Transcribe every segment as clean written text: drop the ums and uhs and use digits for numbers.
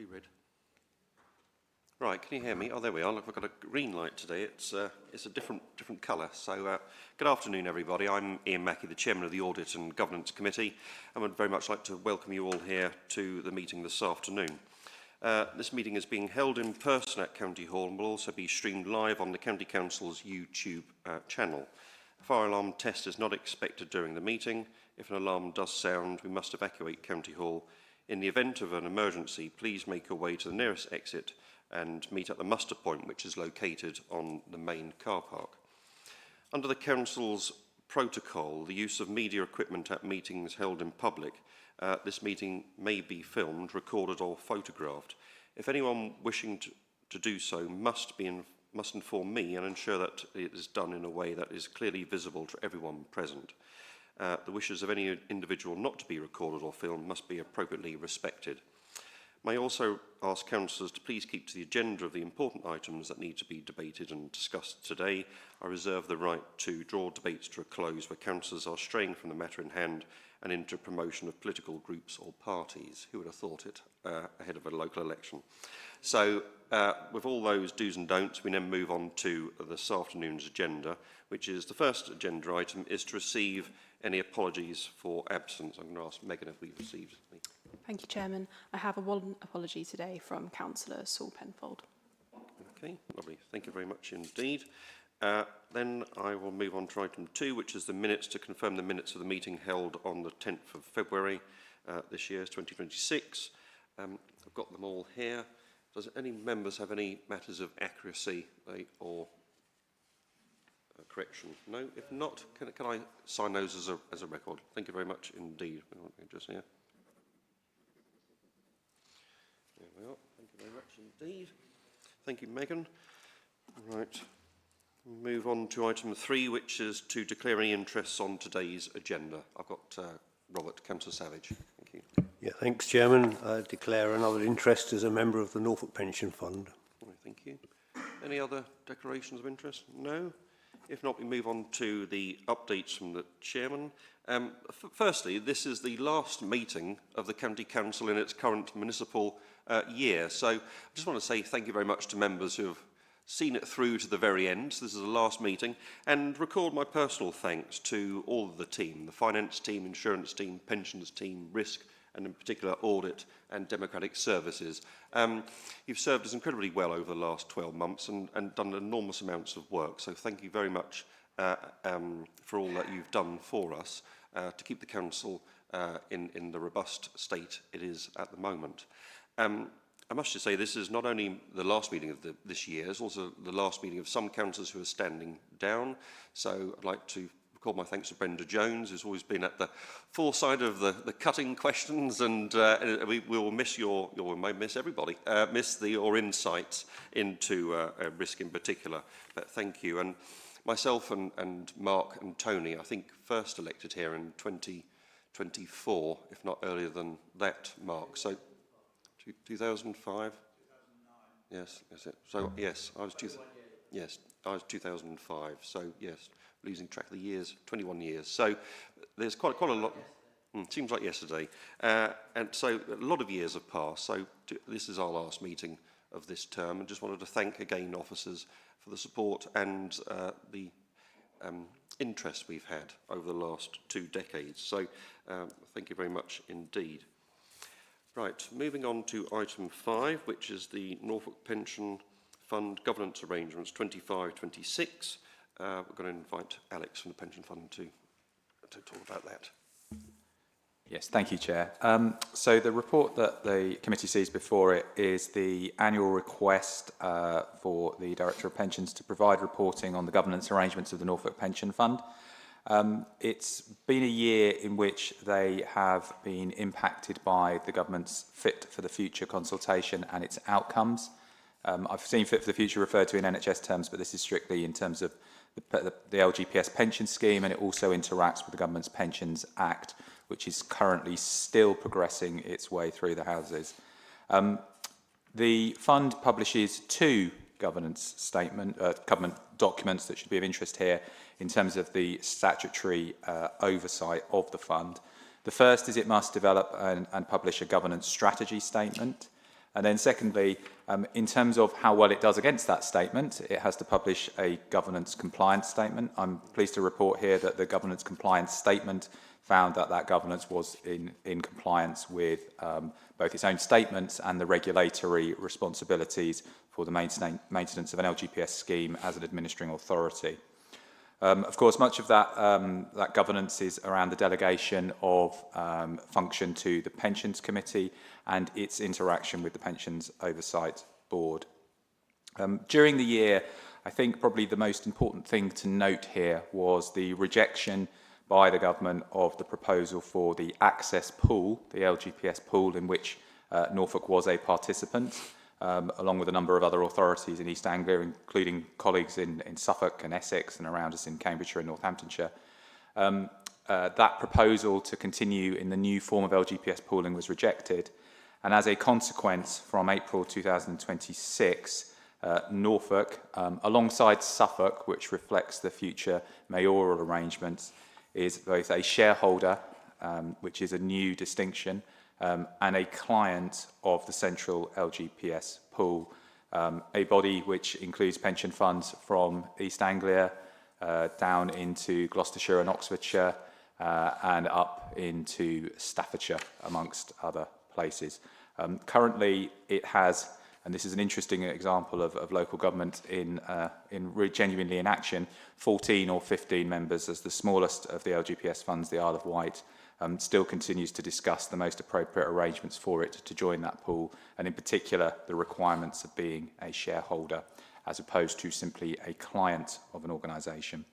be read. Right, can you hear me? Oh, there we are. Look, I've got a green light today. It's a different colour. So, good afternoon, everybody. I'm Ian Mackey, the Chairman of the Audit and Governance Committee, and would very much like to welcome you all here to the meeting this afternoon. This meeting is being held in person at County Hall and will also be streamed live on the County Council's YouTube channel. A fire alarm test is not expected during the meeting. If an alarm does sound, we must evacuate County Hall. In the event of an emergency, please make your way to the nearest exit and meet at the muster point, which is located on the main car park. Under the Council's protocol, the use of media equipment at meetings held in public, this meeting may be filmed, recorded or photographed. If anyone wishing to do so must inform me and ensure that it is done in a way that is clearly visible to everyone present. The wishes of any individual not to be recorded or filmed must be appropriately respected. May I also ask councillors to please keep to the agenda of the important items that need to be debated and discussed today. I reserve the right to draw debates to a close where councillors are straying from the matter in hand and into promotion of political groups or parties. Who would have thought it ahead of a local election? So, with all those do's and don'ts, we then move on to this afternoon's agenda, which is the first agenda item is to receive any apologies for absence. I'm going to ask Megan if we've received any. Thank you, Chairman. I have one apology today from Councillor Saul Penfold. Okay, lovely. Thank you very much indeed. Then I will move on to item 2, which is the minutes, to confirm the minutes of the meeting held on the 10th of February this year, 2026. I've got them all here. Does any members have any matters of accuracy or correction? No? If not, can I sign those as a record? Thank you very much indeed. Just here. There we are. Thank you very much indeed. Thank you, Megan. Right. Move on to item 3, which is to declare any interests on today's agenda. I've got Robert, Councillor Savage. Thank you. Yeah, thanks, Chairman. I declare another interest as a member of the Norfolk Pension Fund. Right, thank you. Any other declarations of interest? No? If not, we move on to the updates from the Chairman. Firstly, this is the last meeting of the County Council in its current municipal year. So I just want to say thank you very much to members who have seen it through to the very end. So this is the last meeting, and record my personal thanks to all of the team, the finance team, insurance team, pensions team, risk, and in particular audit and democratic services. You've served us incredibly well over the last 12 months and done enormous amounts of work. So thank you very much for all that you've done for us to keep the council in the robust state it is at the moment. I must just say this is not only the last meeting of this year, it's also the last meeting of some councillors who are standing down. So I'd like to record my thanks to Brenda Jones, who's always been at the foresight of the cutting questions, and we will miss we may miss everybody, miss your insights into risk in particular. But thank you. And myself and Mark and Tony, I think first elected here in 2024, if not earlier than that, Mark. So 2005? 2009. Yes, that's it. So yes, I was I was 2005. So yes, losing track of the years, 21 years. So there's quite a lot. Seems like yesterday. And so a lot of years have passed. So this is our last meeting of this term, and just wanted to thank again officers for the support and the interest we've had over the last 2 decades. So thank you very much indeed. Right, moving on to item 5, which is the Norfolk Pension Fund Governance Arrangements 25-26. We're going to invite Alex from the Pension Fund to talk about that. Yes, thank you, Chair. So the report that the committee sees before it is the annual request for the Director of Pensions to provide reporting on the governance arrangements of the Norfolk Pension Fund. It's been a year in which they have been impacted by the government's Fit for the Future consultation and its outcomes. I've seen Fit for the Future referred to in NHS terms, but this is strictly in terms of the LGPS pension scheme, and it also interacts with the government's Pensions Act, which is currently still progressing its way through the Houses. The fund publishes 2 government documents that should be of interest here in terms of the statutory oversight of the fund. The first is it must develop and publish a governance strategy statement. And then secondly, in terms of how well it does against that statement, it has to publish a governance compliance statement. I'm pleased to report here that the governance compliance statement found that that governance was in compliance with both its own statements and the regulatory responsibilities for the maintenance of an LGPS scheme as an administering authority. Of course, much of that, that governance is around the delegation of function to the Pensions Committee and its interaction with the Pensions Oversight Board. During the year, I think probably the most important thing to note here was the rejection by the government of the proposal for the access pool, the LGPS pool, in which Norfolk was a participant, along with a number of other authorities in East Anglia, including colleagues in Suffolk and Essex and around us in Cambridgeshire and Northamptonshire. That proposal to continue in the new form of LGPS pooling was rejected, and as a consequence, from April 2026, Norfolk, alongside Suffolk, which reflects the future mayoral arrangements, is both a shareholder, which is a new distinction, and a client of the central LGPS pool, a body which includes pension funds from East Anglia down into Gloucestershire and Oxfordshire and up into Staffordshire, amongst other places. Currently, it has, and this is an interesting example of local government genuinely in action, 14 or 15 members as the smallest of the LGPS funds, the Isle of Wight, still continues to discuss the most appropriate arrangements for it to join that pool, and in particular the requirements of being a shareholder as opposed to simply a client of an organisation.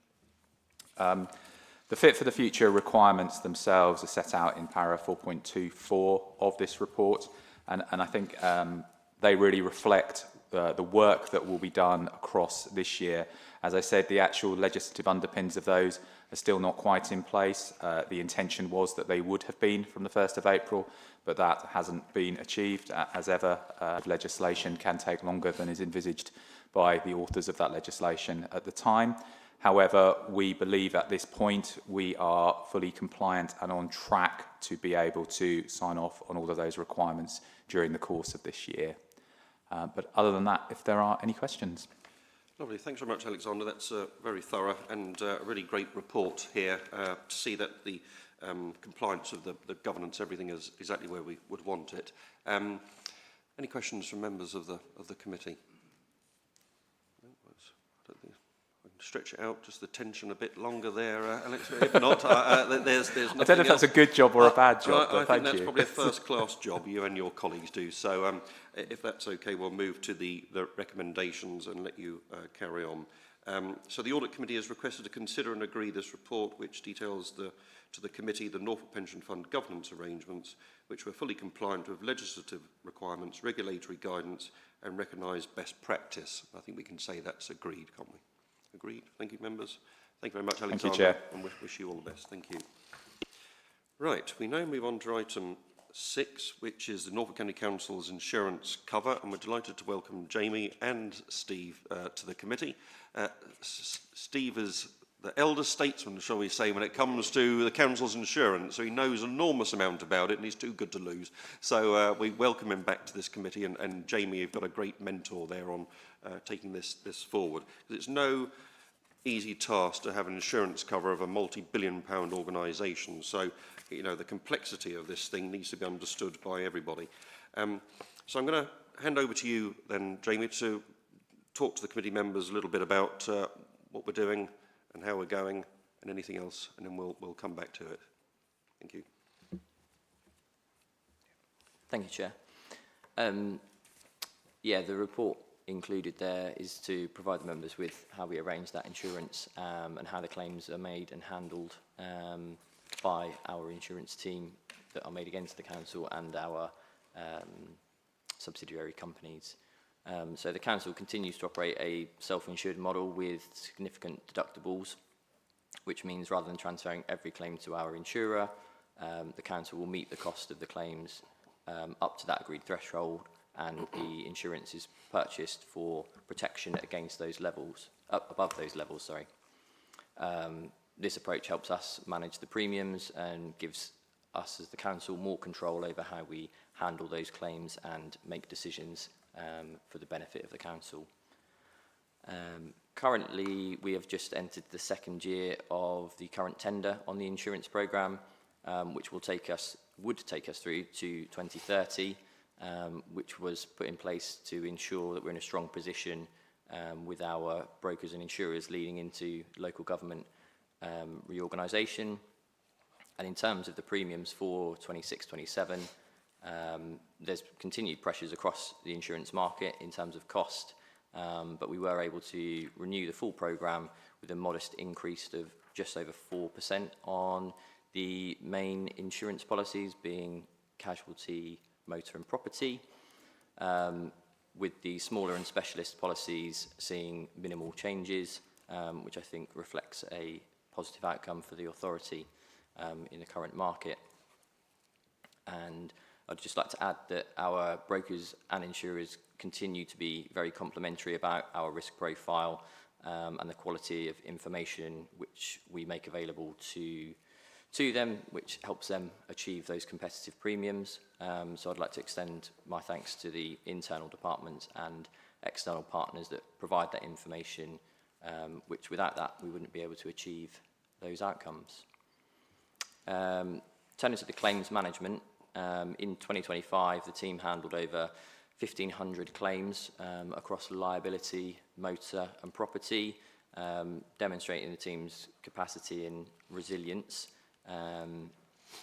The Fit for the Future requirements themselves are set out in paragraph 4.24 of this report, and I think they really reflect the work that will be done across this year. As I said, the actual legislative underpins of those are still not quite in place. The intention was that they would have been from the 1st of April, but that hasn't been achieved. As ever, legislation can take longer than is envisaged by the authors of that legislation at the time. However, we believe at this point we are fully compliant and on track to be able to sign off on all of those requirements during the course of this year. But other than that, if there are any questions. Lovely. Thanks very much, Alexander. That's very thorough and a really great report here to see that the compliance of the governance, everything is exactly where we would want it. Any questions from members of the committee? I don't think I can stretch it out, just the tension a bit longer there, Alex. If not, there's nothing I don't know if that's a good job or a bad job, but I thank think that's you. probably a first-class job you and your colleagues do. So if that's okay, we'll move to the recommendations and let you carry on. So the Audit Committee has requested to consider and agree this report, which details to the committee the Norfolk Pension Fund governance arrangements, which were fully compliant with legislative requirements, regulatory guidance, and recognised best practice. I think we can say that's agreed, can't we? Agreed. Thank you, members. Thank you very much, Alexander. Thank you, Chair. And wish you all the best. Thank you. Right, we now move on to item 6, which is the Norfolk County Council's insurance cover, and we're delighted to welcome Jamie and Steve to the committee. Steve is the elder statesman, shall we say, when it comes to the council's insurance, so he knows an enormous amount about it and he's too good to lose. So we welcome him back to this committee, and Jamie, you've got a great mentor there on taking this forward. It's no easy task to have an insurance cover of a multi-billion-pound organisation, so you know the complexity of this thing needs to be understood by everybody. So I'm going to hand over to you then, Jamie, to talk to the committee members a little bit about what we're doing and how we're going and anything else, and then we'll come back to it. Thank you. Thank you, Chair. Yeah, the report included there is to provide the members with how we arrange that insurance and how the claims are made and handled by our insurance team that are made against the council and our subsidiary companies. So the council continues to operate a self-insured model with significant deductibles, which means rather than transferring every claim to our insurer, the council will meet the cost of the claims up to that agreed threshold, and the insurance is purchased for protection against those levels, above those levels, sorry. This approach helps us manage the premiums and gives us as the council more control over how we handle those claims and make decisions for the benefit of the council. Currently, we have just entered the second year of the current tender on the insurance programme, which would take us through to 2030, which was put in place to ensure that we're in a strong position with our brokers and insurers leading into local government reorganisation. And in terms of the premiums for 26-27, there's continued pressures across the insurance market in terms of cost, but we were able to renew the full programme with a modest increase of just over 4% on the main insurance policies, being casualty, motor and property, with the smaller and specialist policies seeing minimal changes, which I think reflects a positive outcome for the authority in the current market. And I'd just like to add that our brokers and insurers continue to be very complimentary about our risk profile and the quality of information which we make available to them, which helps them achieve those competitive premiums. So I'd like to extend my thanks to the internal departments and external partners that provide that information, which without that we wouldn't be able to achieve those outcomes. Turning to the claims management, in 2025 the team handled over 1,500 claims across liability, motor and property, demonstrating the team's capacity and resilience,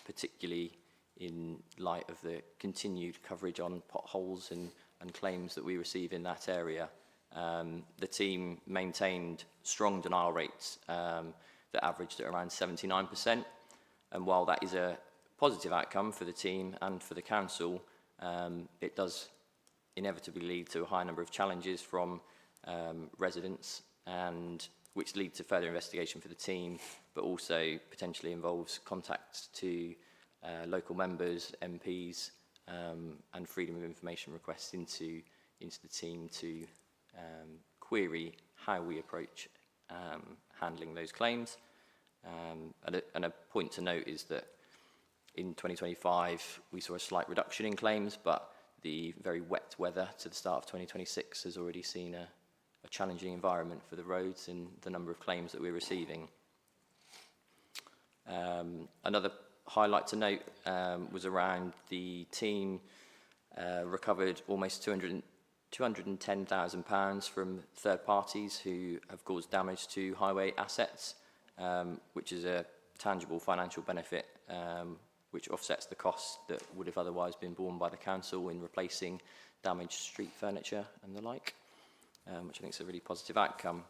particularly in light of the continued coverage on potholes and claims that we receive in that area. The team maintained strong denial rates that averaged at around 79%, and while that is a positive outcome for the team and for the council, it does inevitably lead to a high number of challenges from residents, and which lead to further investigation for the team, but also potentially involves contacts to local members, MPs, and freedom of information requests into the team to query how we approach handling those claims. And a point to note is that in 2025 we saw a slight reduction in claims, but the very wet weather to the start of 2026 has already seen a challenging environment for the roads and the number of claims that we're receiving. Another highlight to note was around the team recovered almost £210,000 from third parties who have caused damage to highway assets, which is a tangible financial benefit which offsets the costs that would have otherwise been borne by the council in replacing damaged street furniture and the like, which I think is a really positive outcome.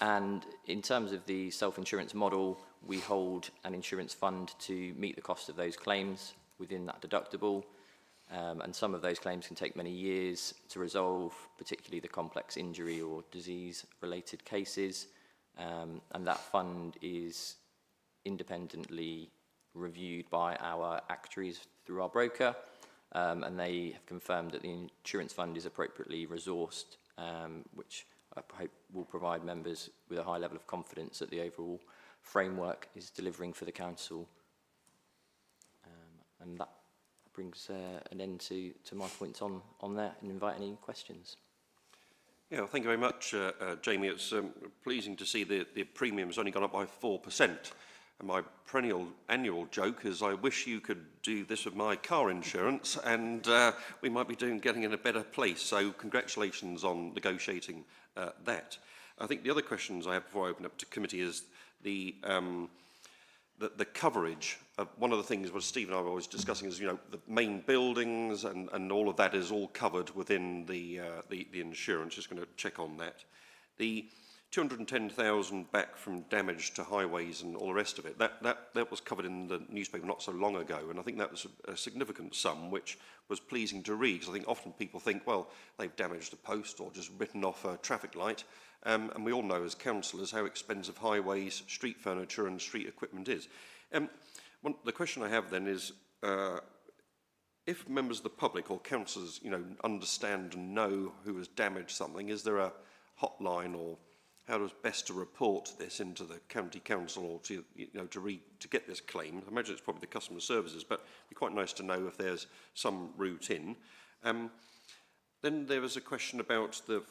And in terms of the self-insurance model, we hold an insurance fund to meet the cost of those claims within that deductible, and some of those claims can take many years to resolve, particularly the complex injury or disease-related cases, and that fund is independently reviewed by our actuaries through our broker, and they have confirmed that the insurance fund is appropriately resourced, which I hope will provide members with a high level of confidence that the overall framework is delivering for the council. And that brings an end to my points on there, and invite any questions. Yeah, thank you very much, Jamie. It's pleasing to see the premium's only gone up by 4%. And my perennial annual joke is I wish you could do this with my car insurance, and we might be getting in a better place. So congratulations on negotiating that. I think the other questions I have before I open up to committee is the coverage. One of the things what Steve and I were always discussing is, the main buildings and all of that is all covered within the insurance. Just going to check on that. The 210,000 back from damage to highways and all the rest of it, that was covered in the newspaper not so long ago, and I think that was a significant sum, which was pleasing to read, because I think often people think, well, they've damaged a post or just written off a traffic light, and we all know as councillors how expensive highways, street furniture and street equipment is. The question I have then is, if members of the public or councillors, understand and know who has damaged something, is there a hotline or how it was best to report this into the county council, or to, to get this claim. I imagine it's probably the customer services, but it'd be quite nice to know if there's some route in. Then there was a question about the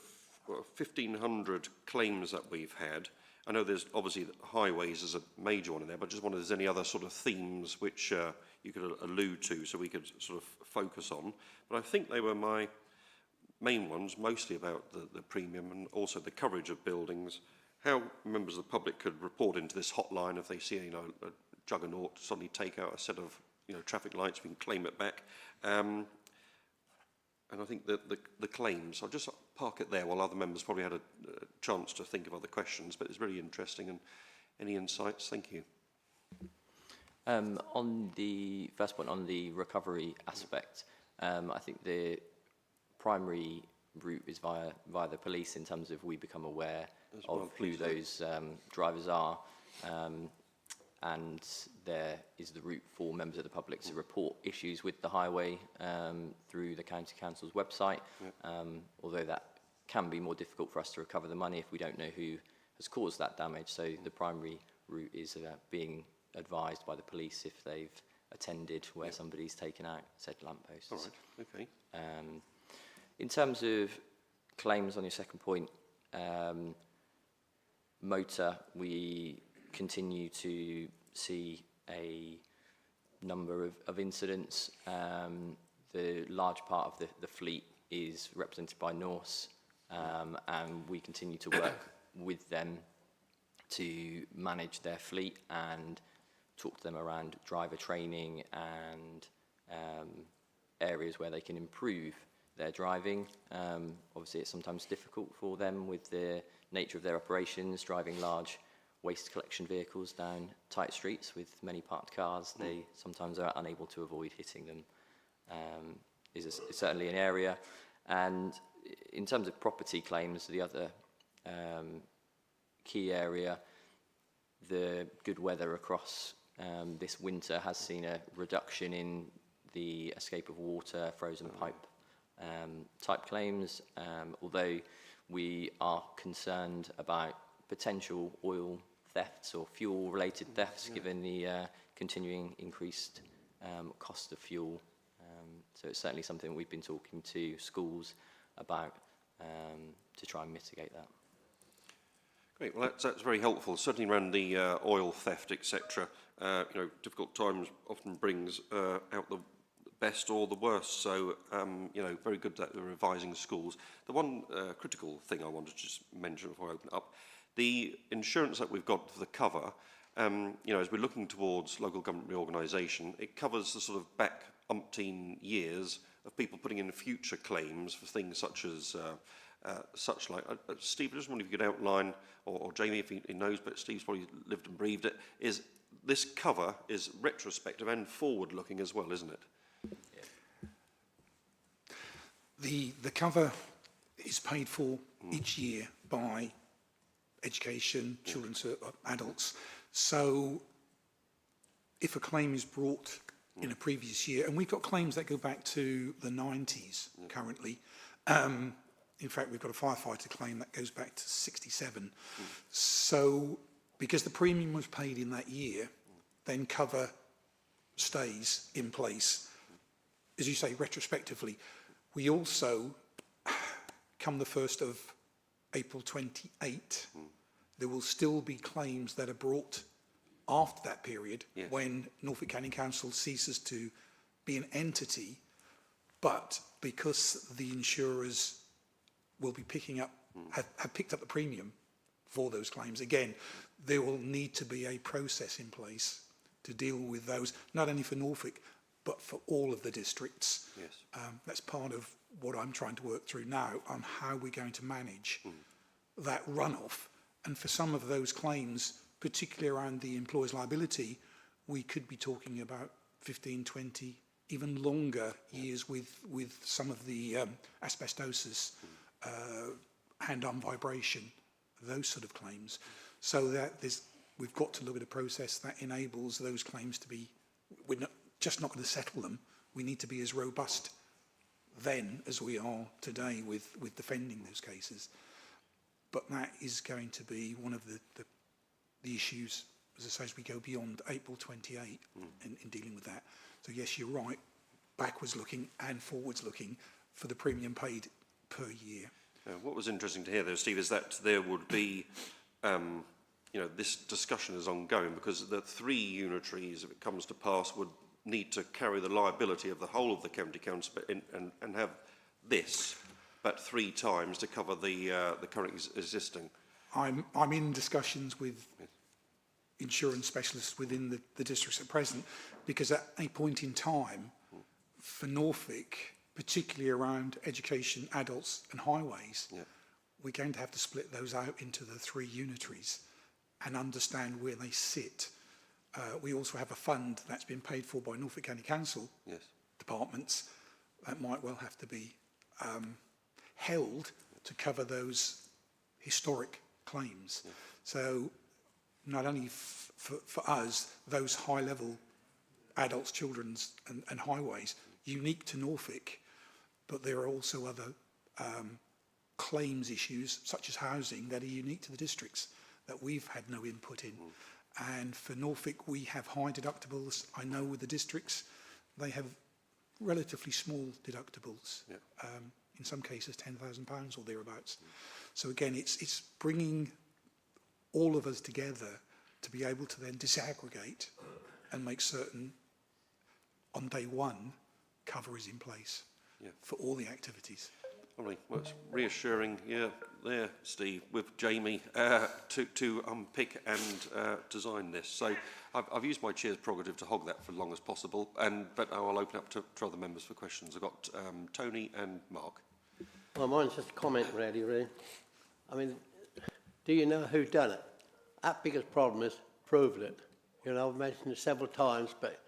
1,500 claims that we've had. I know there's obviously highways as a major one in there, but I just wondered if there's any other sort of themes which you could allude to so we could sort of focus on. But I think they were my main ones, mostly about the premium and also the coverage of buildings, how members of the public could report into this hotline if they see, a juggernaut suddenly take out a set of, traffic lights, we can claim it back. And I think the claims, I'll just park it there while other members probably had a chance to think of other questions, but it's really interesting. And any insights? Thank you. On the first point, on the recovery aspect, I think the primary route is via the police, in terms of we become aware of who those drivers are, and there is the route for members of the public to report issues with the highway through the county council's website, although that can be more difficult for us to recover the money if we don't know who has caused that damage. So the primary route is being advised by the police if they've attended where somebody's taken out said lampposts. All right, okay. In terms of claims, on your second point, motor, we continue to see a number of incidents. The large part of the fleet is represented by Norse, and we continue to work with them to manage their fleet and talk to them around driver training and areas where they can improve their driving. Obviously, it's sometimes difficult for them with the nature of their operations, driving large waste collection vehicles down tight streets with many parked cars. They sometimes are unable to avoid hitting them. Is certainly an area. And in terms of property claims, the other key area, the good weather across this winter has seen a reduction in the escape of water, frozen pipe type claims, although we are concerned about potential oil thefts or fuel related thefts, given the continuing increased cost of fuel. So it's certainly something we've been talking to schools about to try and mitigate that. Great, well that's very helpful, certainly around the oil theft, etc. Difficult times often brings out the best or the worst, so very good that they're revising schools. The one critical thing I wanted to just mention before I open it up, the insurance that we've got for the cover, as we're looking towards local government reorganisation, it covers the sort of back umpteen years of people putting in future claims for things such as Steve, I just wonder if you could outline, or Jamie if he knows, but Steve's probably lived and breathed it, is this cover is retrospective and forward looking as well, isn't it? The cover is paid for each year by education, children to adults. So if a claim is brought in a previous year, and we've got claims that go back to the 90s currently. In fact, we've got a firefighter claim that goes back to 67. So because the premium was paid in that year, then cover stays in place. As you say, retrospectively, we also, come the 1st of April 28, there will still be claims that are brought after that period, when Norfolk County Council ceases to be an entity, but because the insurers will be picking up, have picked up the premium for those claims, again, there will need to be a process in place to deal with those, not only for Norfolk, but for all of the districts. Yes. That's part of what I'm trying to work through now on how we're going to manage that runoff. And for some of those claims, particularly around the employer's liability, we could be talking about 15, 20, even longer years with some of the asbestosis, hand-on vibration, those sort of claims. So that we've got to look at a process that enables those claims to be, we're just not going to settle them. We need to be as robust then as we are today with defending those cases. but that is going to be one of the issues, as I say, as we go beyond April 28 in dealing with that. So yes, you're right, backwards looking and forwards looking for the premium paid per year. What was interesting to hear though, Steve, is that there would be, this discussion is ongoing because the 3 unitaries, if it comes to pass, would need to carry the liability of the whole of the county council and have this, but 3 times to cover the current existing. I'm in discussions with insurance specialists within the districts at present, because at a point in time for Norfolk, particularly around education, adults and highways, we're going to have to split those out into the 3 unitaries and understand where they sit. We also have a fund that's been paid for by Norfolk County Council departments that might well have to be held to cover those historic claims. So not only for us, those high-level adults, children's and highways, unique to Norfolk, but there are also other claims issues, such as housing, that are unique to the districts that we've had no input in. And for Norfolk, we have high deductibles. I know with the districts, they have relatively small deductibles, in some cases £10,000 or thereabouts. So again, it's bringing all of us together to be able to then disaggregate and make certain on day one cover is in place for all the activities. Lovely. Well, it's reassuring, there, Steve, with Jamie, to unpick and design this. So I've used my chair's prerogative to hog that for as long as possible, but I'll open up to other members for questions. I've got Tony and Mark. Well, mine's just a comment, really. I mean, do you know who done it? Our biggest problem is proving it. I've mentioned it several times, but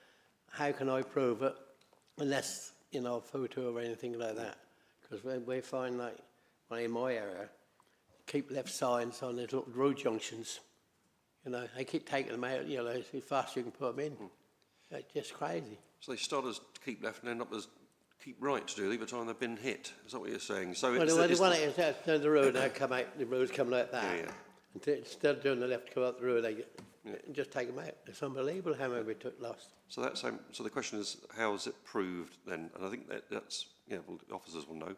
how can I prove it unless, a photo or anything like that? Because we find, like, in my area, keep left signs on the little road junctions. They keep taking them out, see fast you can put them in. It's just crazy. So they start as keep left and end up as keep right to do the time they've been hit. Is that what you're saying? So Well, they want it down the road, they come out, the road's coming like that. And instead of doing the left, come out the road, they just take them out. It's unbelievable how many we lost. So so the question is, how is it proved then? And I think that's well, the officers will know.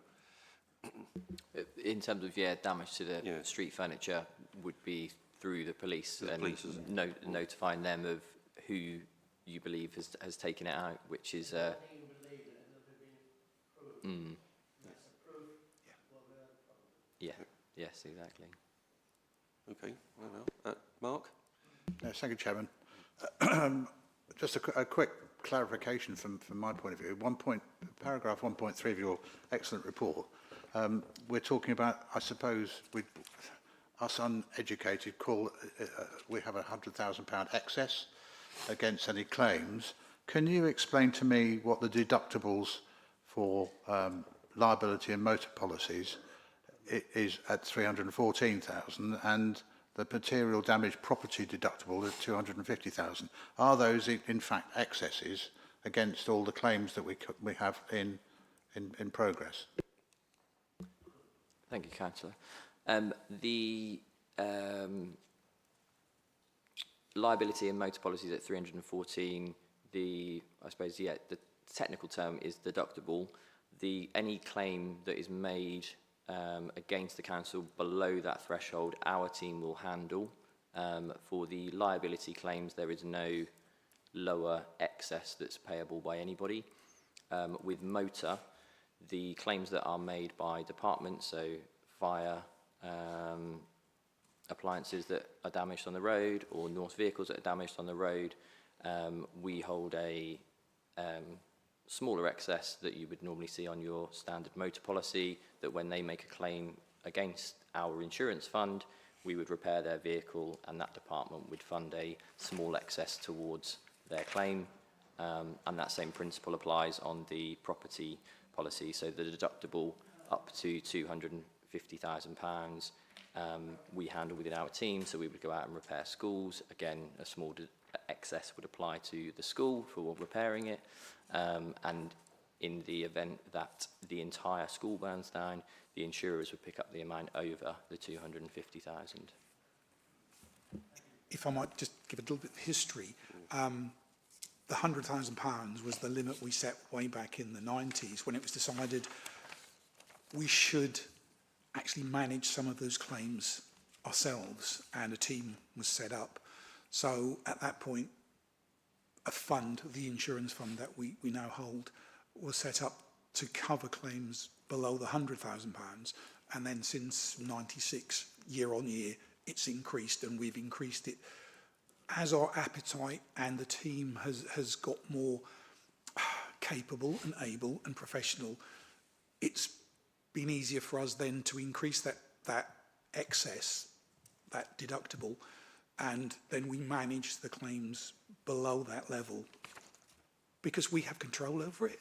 In terms of damage to the street furniture would be through the police notifying them of who you believe has taken it out, which is yes, exactly. Okay, well, Mark? Yes, thank you, Chairman. Just a quick clarification from my point of view. Paragraph 1.3 of your excellent report, we're talking about, I suppose, us uneducated we have a £100,000 excess against any claims. Can you explain to me what the deductibles for liability and motor policies is at 314,000 and the material damage property deductible at 250,000? Are those in fact excesses against all the claims that we have in progress? Thank you, Councillor. The liability and motor policies at 314. I suppose the technical term is deductible. Any claim that is made against the council below that threshold, our team will handle. For the liability claims, there is no lower excess that's payable by anybody. With motor, the claims that are made by departments, so fire, appliances that are damaged on the road, or North vehicles that are damaged on the road, we hold a smaller excess that you would normally see on your standard motor policy, that when they make a claim against our insurance fund, we would repair their vehicle and that department would fund a small excess towards their claim. And that same principle applies on the property policy. So the deductible up to £250,000 we handle within our team. So we would go out and repair schools. Again, a small excess would apply to the school for repairing it. And in the event that the entire school burns down, the insurers would pick up the amount over the 250,000. If I might just give a little bit of history, the £100,000 was the limit we set way back in the 90s when it was decided we should actually manage some of those claims ourselves, and a team was set up. So at that point, a fund, the insurance fund that we now hold, was set up to cover claims below the £100,000. And then since 96, year on year, it's increased, and we've increased it as our appetite and the team has got more capable and able and professional. It's been easier for us then to increase that excess, that deductible, and then we manage the claims below that level because we have control over it.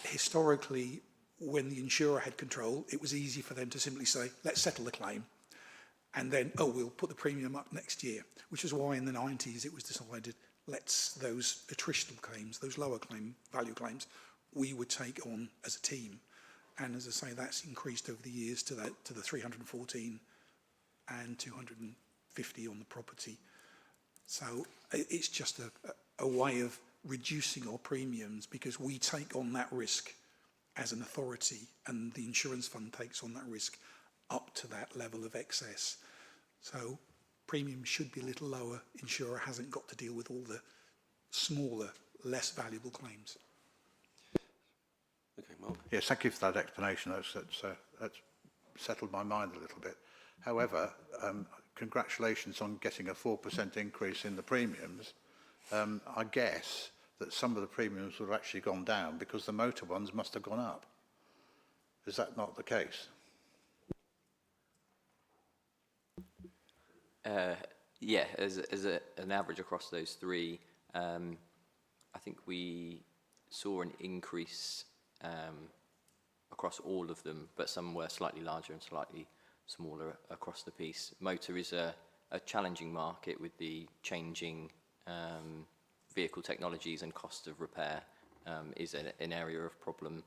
Historically, when the insurer had control, it was easy for them to simply say, let's settle the claim, and then, oh, we'll put the premium up next year, which is why in the 90s it was decided, let's, those attritional claims, those lower claim value claims, we would take on as a team. And as I say, that's increased over the years to the 314 and 250 on the property. So it's just a way of reducing our premiums because we take on that risk as an authority, and the insurance fund takes on that risk up to that level of excess. So premium should be a little lower. Insurer hasn't got to deal with all the smaller, less valuable claims. Okay, Mark. Yes, thank you for that explanation. That's settled my mind a little bit. However, congratulations on getting a 4% increase in the premiums. I guess that some of the premiums would have actually gone down because the motor ones must have gone up. Is that not the case? Yeah, as an average across those three, I think we saw an increase across all of them, but some were slightly larger and slightly smaller across the piece. Motor is a challenging market with the changing vehicle technologies, and cost of repair is an area of problem.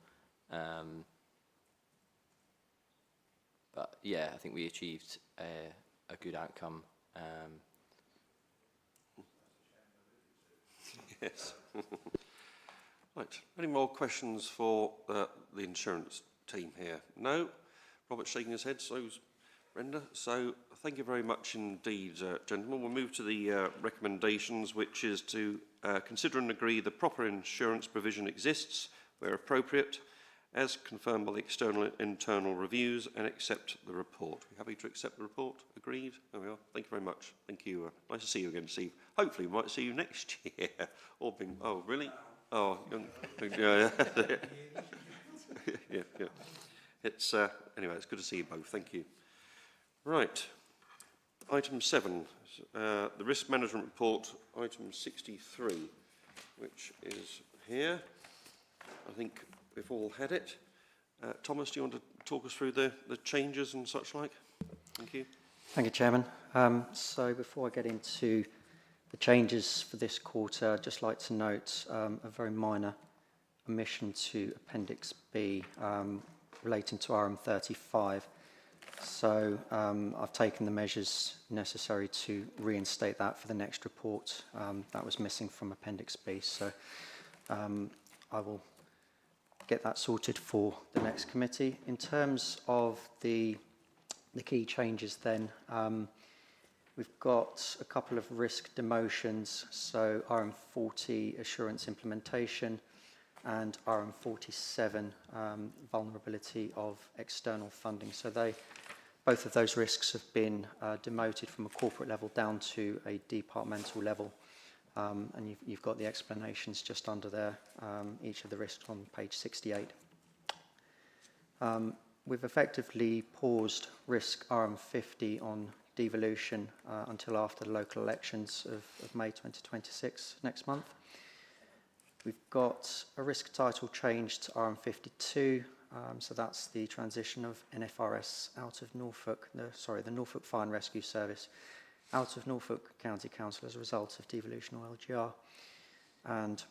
But yeah, I think we achieved a good outcome. Yes. Right. Any more questions for the insurance team here? No? Robert's shaking his head, so's Brenda. So thank you very much indeed, gentlemen. We'll move to the recommendations, which is to consider and agree the proper insurance provision exists where appropriate, as confirmed by the external and internal reviews, and accept the report. Are you happy to accept the report? Agreed? There we are. Thank you very much. Thank you. Nice to see you again, Steve. Hopefully we might see you next year. Or being, oh, really? Oh, yeah. Yeah. It's, anyway, it's good to see you both. Thank you. Right. Item 7, the risk management report, item 63, which is here. I think we've all had it. Thomas, do you want to talk us through the changes and such like? Thank you. Thank you, Chairman. So before I get into the changes for this quarter, I'd just like to note a very minor omission to Appendix B relating to RM35. So I've taken the measures necessary to reinstate that for the next report. That was missing from Appendix B. So I will get that sorted for the next committee. In terms of the key changes then, we've got a couple of risk demotions, so RM40 assurance implementation and RM47 vulnerability of external funding. So both of those risks have been demoted from a corporate level down to a departmental level. And you've got the explanations just under there, each of the risks on page 68. We've effectively paused risk RM50 on devolution until after the local elections of May 2026, next month. We've got a risk title change to RM52, so that's the transition of NFRS out of Norfolk, the Norfolk Fire and Rescue Service, out of Norfolk County Council as a result of devolution or LGR. And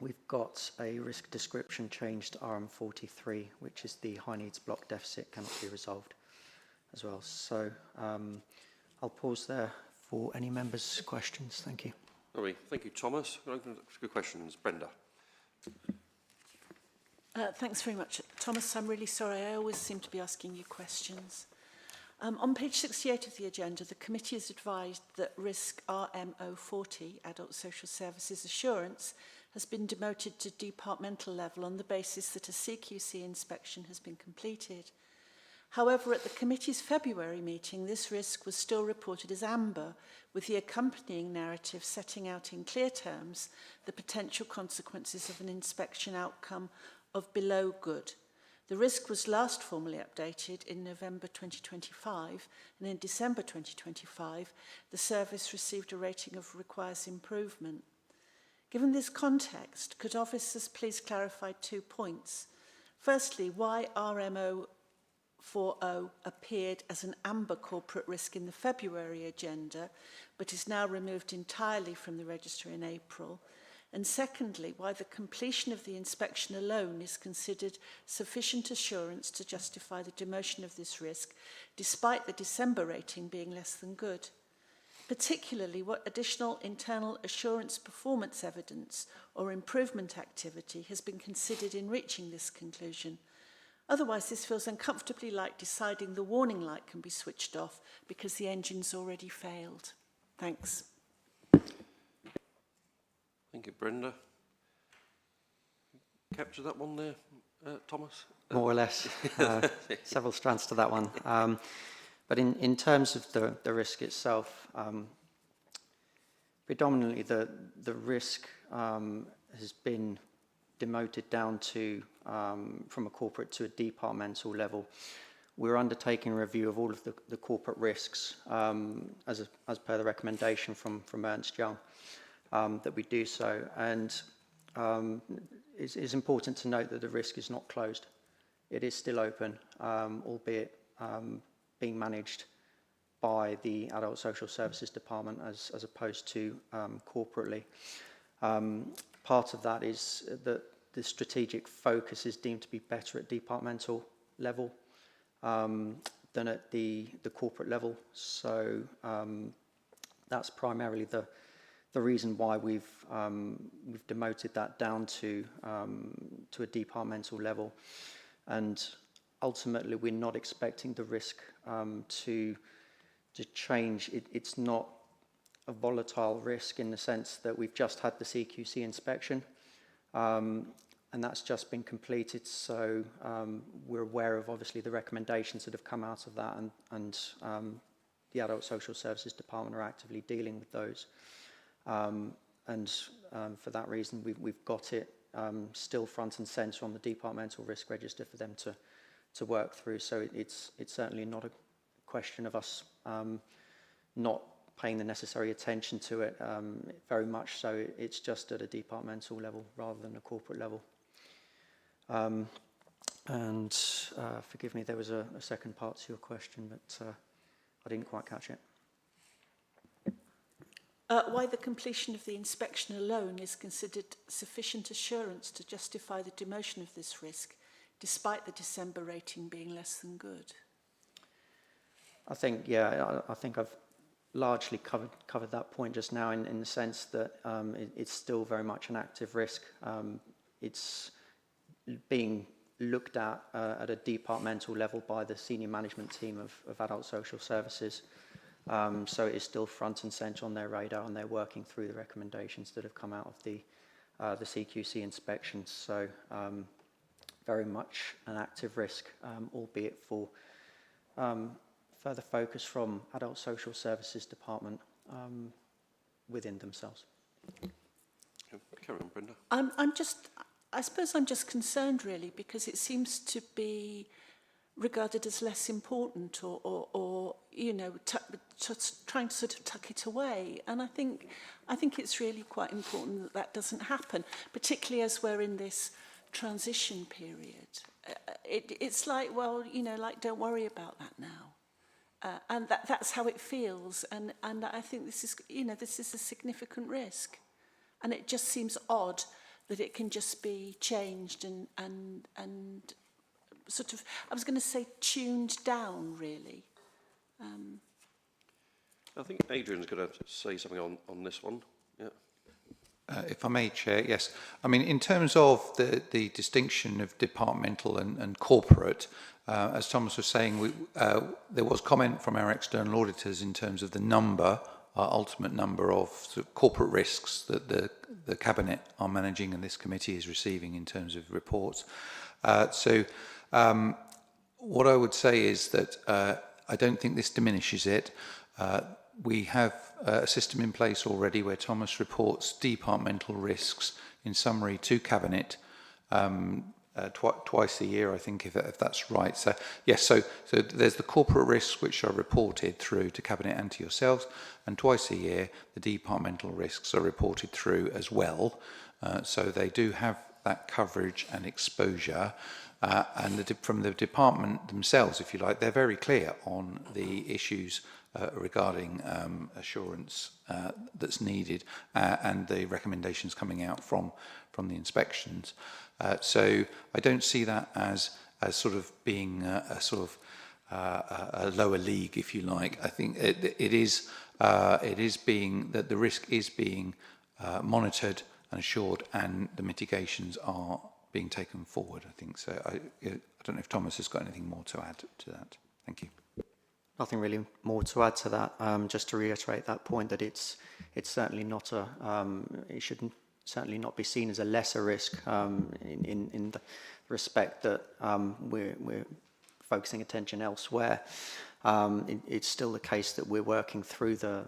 we've got a risk description changed to RM43, which is the high needs block deficit cannot be resolved as well. So I'll pause there for any members' questions. Thank you. Lovely. Thank you, Thomas. Good questions. Brenda. Thanks very much. Thomas, I'm really sorry. I always seem to be asking you questions. On page 68 of the agenda, the committee has advised that risk RMO40, Adult Social Services Assurance, has been demoted to departmental level on the basis that a CQC inspection has been completed. However, at the committee's February meeting, this risk was still reported as amber, with the accompanying narrative setting out in clear terms the potential consequences of an inspection outcome of below good. The risk was last formally updated in November 2025, and in December 2025, the service received a rating of requires improvement. Given this context, could officers please clarify 2 points? Firstly, why RMO 40 appeared as an amber corporate risk in the February agenda, but is now removed entirely from the register in April. And secondly, why the completion of the inspection alone is considered sufficient assurance to justify the demotion of this risk, despite the December rating being less than good. Particularly, what additional internal assurance performance evidence or improvement activity has been considered in reaching this conclusion. Otherwise, this feels uncomfortably like deciding the warning light can be switched off because the engine's already failed. Thanks. Thank you, Brenda. Capture that one there, Thomas? More or less. Several strands to that one. But in terms of the risk itself, predominantly the risk has been demoted down to from a corporate to a departmental level. We're undertaking a review of all of the corporate risks as per the recommendation from Ernst Young that we do so. And it's important to note that the risk is not closed. It is still open, albeit being managed by the Adult Social Services Department as opposed to corporately. Part of that is that the strategic focus is deemed to be better at departmental level than at the corporate level. So that's primarily the reason why we've demoted that down to a departmental level. And ultimately, we're not expecting the risk to change. It's not a volatile risk in the sense that we've just had the CQC inspection, and that's just been completed. So we're aware of obviously the recommendations that have come out of that, and the Adult Social Services Department are actively dealing with those. And for that reason, we've got it still front and centre on the departmental risk register for them to work through. So it's certainly not a question of us not paying the necessary attention to it. Very much so, it's just at a departmental level rather than a corporate level. And forgive me, there was a second part to your question, but I didn't quite catch it. Why the completion of the inspection alone is considered sufficient assurance to justify the demotion of this risk, despite the December rating being less than good? I think I've largely covered that point just now in the sense that it's still very much an active risk. It's being looked at a departmental level by the senior management team of Adult Social Services. So it is still front and centre on their radar, and they're working through the recommendations that have come out of the CQC inspections. So very much an active risk, albeit for further focus from Adult Social Services Department within themselves. Carry on, Brenda. I suppose I'm just concerned really, because it seems to be regarded as less important or you know, just trying to sort of tuck it away. And I think it's really quite important that that doesn't happen, particularly as we're in this transition period. It's like, well, you know, like, don't worry about that now. And that's how it feels. And I think this is, you know, this is a significant risk. And it just seems odd that it can just be changed and sort of, I was going to say tuned down, really. I think Adrian's going to say something on this one. Yeah. If I may, Chair, yes. I mean, in terms of the distinction of departmental and corporate, as Thomas was saying, there was comment from our external auditors in terms of the number, ultimate number of, sort of corporate risks that the Cabinet are managing and this committee is receiving in terms of reports. What I would say is that I don't think this diminishes it. We have a system in place already where Thomas reports departmental risks in summary to Cabinet twice a year, I think, if that's right. So yes, so there's the corporate risks which are reported through to Cabinet and to yourselves, and twice a year the departmental risks are reported through as well. So they do have that coverage and exposure. And from the department themselves, if you like, they're very clear on the issues regarding assurance that's needed and the recommendations coming out from the inspections. So I don't see that as sort of being a sort of a lower league, if you like. I think it is being that the risk is being monitored and assured, and the mitigations are being taken forward, I think. So I don't know if Thomas has got anything more to add to that. Thank you. Nothing really more to add to that. Just to reiterate that point, that it's certainly not it shouldn't certainly not be seen as a lesser risk in the respect that we're focusing attention elsewhere. It's still the case that we're working through the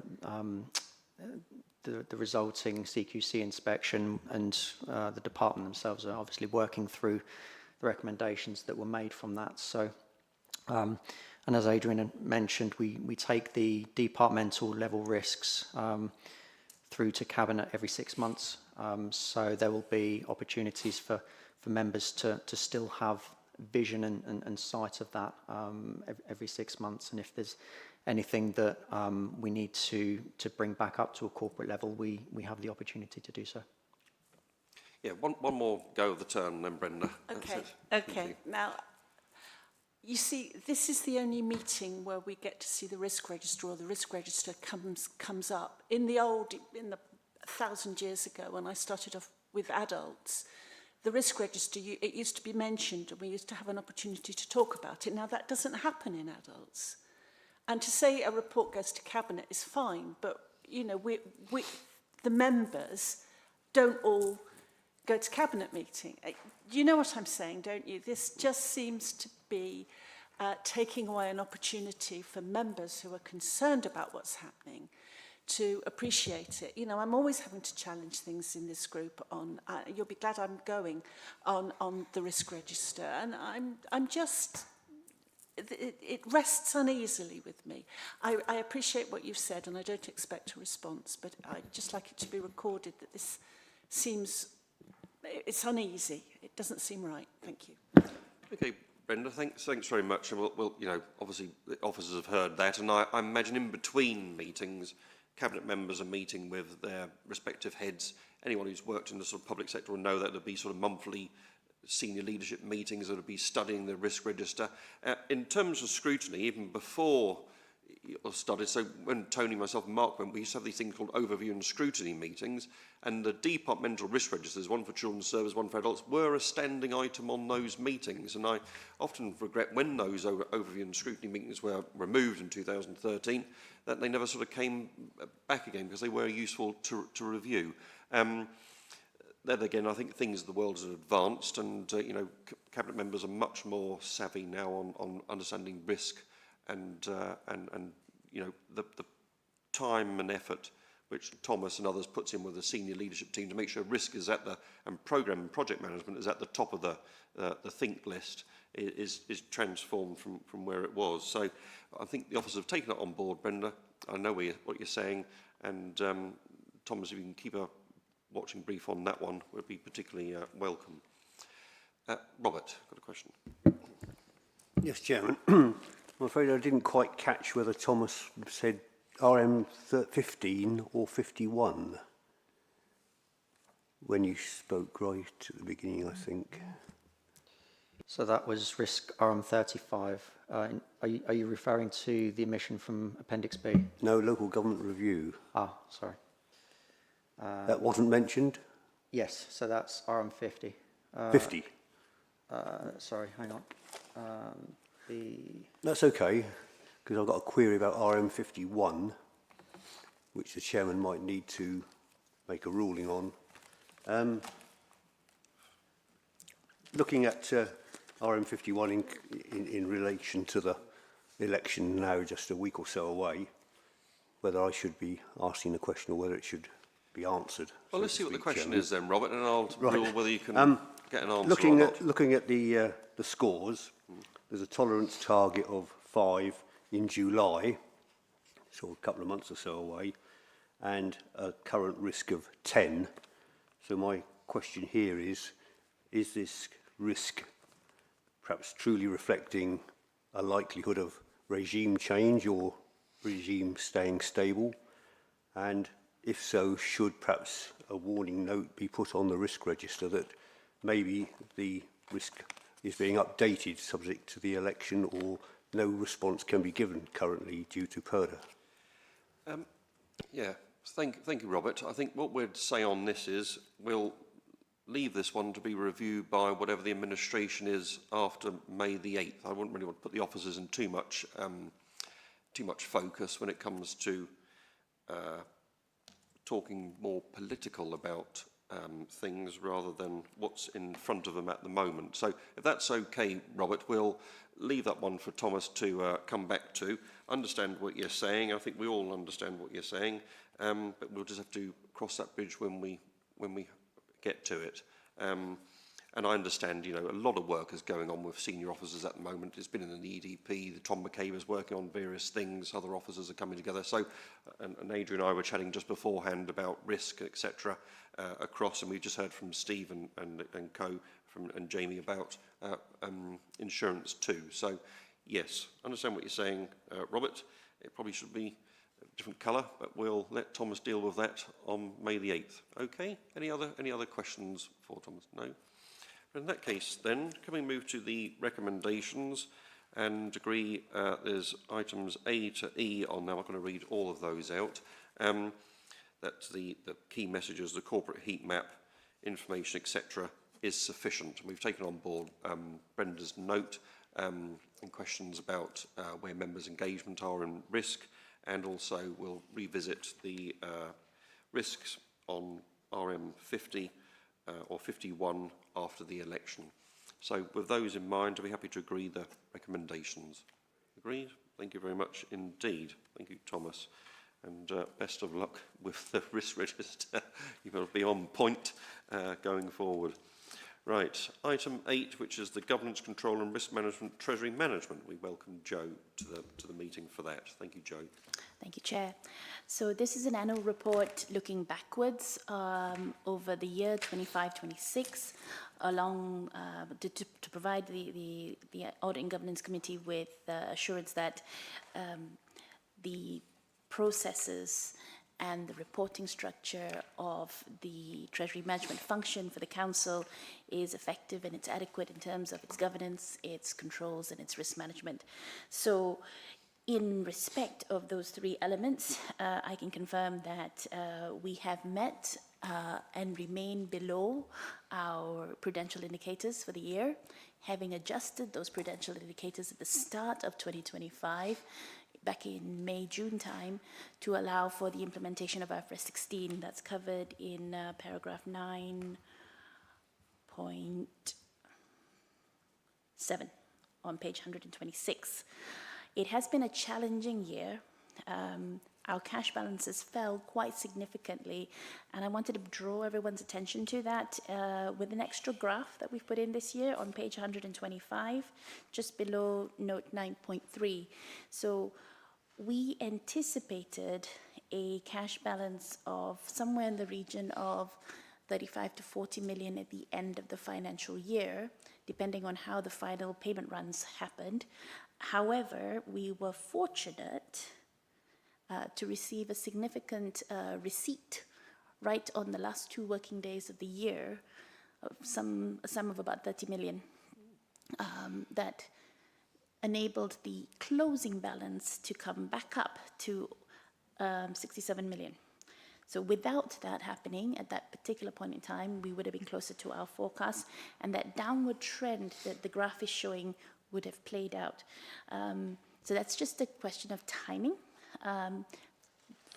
resulting CQC inspection, and the department themselves are obviously working through the recommendations that were made from that. So, and as Adrian had mentioned, we take the departmental level risks through to Cabinet every 6 months. So there will be opportunities for members to still have vision and sight of that every 6 months. And if there's anything that we need to bring back up to a corporate level, we have the opportunity to do so. Yeah, one more go of the turn, then Brenda. Okay. Now, you see, this is the only meeting where we get to see the risk register, or the risk register comes up. In the 1,000 years ago, when I started off with adults, the risk register, it used to be mentioned, and we used to have an opportunity to talk about it. Now, that doesn't happen in adults. And to say a report goes to Cabinet is fine, but, you know, the members don't all go to Cabinet meeting. You know what I'm saying, don't you? This just seems to be taking away an opportunity for members who are concerned about what's happening to appreciate it. You know, I'm always having to challenge things in this group on, you'll be glad I'm going, on the risk register. And I'm just, it rests uneasily with me. I appreciate what you've said, and I don't expect a response, but I'd just like it to be recorded that this seems, it's uneasy. It doesn't seem right. Thank you. Okay, Brenda, thanks very much. And we'll, you know, obviously the officers have heard that, and I imagine in between meetings, Cabinet members are meeting with their respective heads. Anyone who's worked in the sort of public sector will know that there'll be sort of monthly senior leadership meetings that will be studying the risk register. In terms of scrutiny, even before it started, so when Tony, myself and Mark went, we used to have these things called overview and scrutiny meetings, and the departmental risk registers, one for children's service, one for adults, were a standing item on those meetings. And I often regret when those overview and scrutiny meetings were removed in 2013, that they never sort of came back again, because they were useful to review. Then again, I think things of the world have advanced, and you know, Cabinet members are much more savvy now on understanding risk and you know, the time and effort which Thomas and others puts in with the senior leadership team to make sure risk is at the, and programme and project management is at the top of the think list, is transformed from where it was. So I think the officers have taken it on board, Brenda. I know what you're saying, and Thomas, if you can keep a watching brief on that one, would be particularly welcome. Robert, got a question. Yes, Chairman. I'm afraid I didn't quite catch whether Thomas said RM 15 or 51. when you spoke right at the beginning, I think. So that was risk RM35. Are you referring to the omission from Appendix B? No, local government review. Ah, sorry. That wasn't mentioned? Yes, so that's RM50. 50? Sorry, hang on. That's okay, because I've got a query about RM51, which the chairman might need to make a ruling on. Looking at RM51 in relation to the election now just a week or so away, whether I should be asking the question or whether it should be answered. Well, so let's to see what the speak, question Chairman. is then, Robert, and I'll rule whether you can get an answer Looking or at not. looking at the scores, there's a tolerance target of 5 in July, so a couple of months or so away, and a current risk of 10. So my question here is this risk perhaps truly reflecting a likelihood of regime change or regime staying stable? And if so, should perhaps a warning note be put on the risk register that maybe the risk is being updated subject to the election, or no response can be given currently due to PERDA? Yeah, thank you, Robert. I think what we'd say on this is we'll leave this one to be reviewed by whatever the administration is after May the 8th. I wouldn't really want to put the officers in too much focus when it comes to talking more political about things rather than what's in front of them at the moment. So if that's okay, Robert, we'll leave that one for Thomas to come back to. Understand what you're saying. I think we all understand what you're saying, but we'll just have to cross that bridge when we get to it. And I understand, you know, a lot of work is going on with senior officers at the moment. It's been in the EDP, the Tom McCabe is working on various things, other officers are coming together. So, and Adrian and I were chatting just beforehand about risk, etc., across, and we just heard from Steve and co and Jamie about insurance too. So, yes, understand what you're saying, Robert. It probably should be a different colour, but we'll let Thomas deal with that on May the 8th. Okay? Any other questions for Thomas? No? In that case, then, can we move to the recommendations and agree there's items A to E on now. I'm going to read all of those out. That the key messages, the corporate heat map, information, etc., is sufficient. We've taken on board Brenda's note and questions about where members' engagement are and risk, and also we'll revisit the risks on RM50 or 51 after the election. So with those in mind, are we happy to agree the recommendations? Agreed? Thank you very much indeed. Thank you, Thomas. And best of luck with the risk register. You've got to be on point going forward. Right, item 8, which is the governance, control and risk management, treasury management. We welcome Jo to the meeting for that. Thank you, Jo. Thank you, Chair. So this is an annual report looking backwards over the year 25-26, along to provide the Audit and Governance Committee with assurance that the processes and the reporting structure of the Treasury management function for the Council is effective and it's adequate in terms of its governance, its controls and its risk management. So in respect of those three elements, I can confirm that we have met and remain below our prudential indicators for the year, having adjusted those prudential indicators at the start of 2025, back in May, June time, to allow for the implementation of IFRS 16 that's covered in paragraph 9.7 on page 126. It has been a challenging year. Our cash balances fell quite significantly, and I wanted to draw everyone's attention to that with an extra graph that we've put in this year on page 125, just below note 9.3. So we anticipated a cash balance of somewhere in the region of 35 to 40 million at the end of the financial year, depending on how the final payment runs happened. However, we were fortunate to receive a significant receipt right on the last 2 working days of the year, a sum of about 30 million, that enabled the closing balance to come back up to 67 million. So without that happening at that particular point in time, we would have been closer to our forecast, and that downward trend that the graph is showing would have played out. So that's just a question of timing.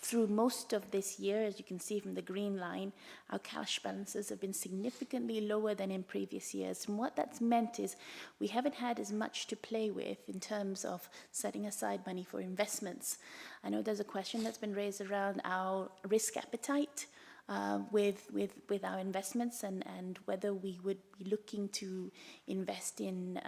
Through most of this year, as you can see from the green line, our cash balances have been significantly lower than in previous years. And what that's meant is we haven't had as much to play with in terms of setting aside money for investments. I know there's a question that's been raised around our risk appetite with our investments, and whether we would be looking to invest in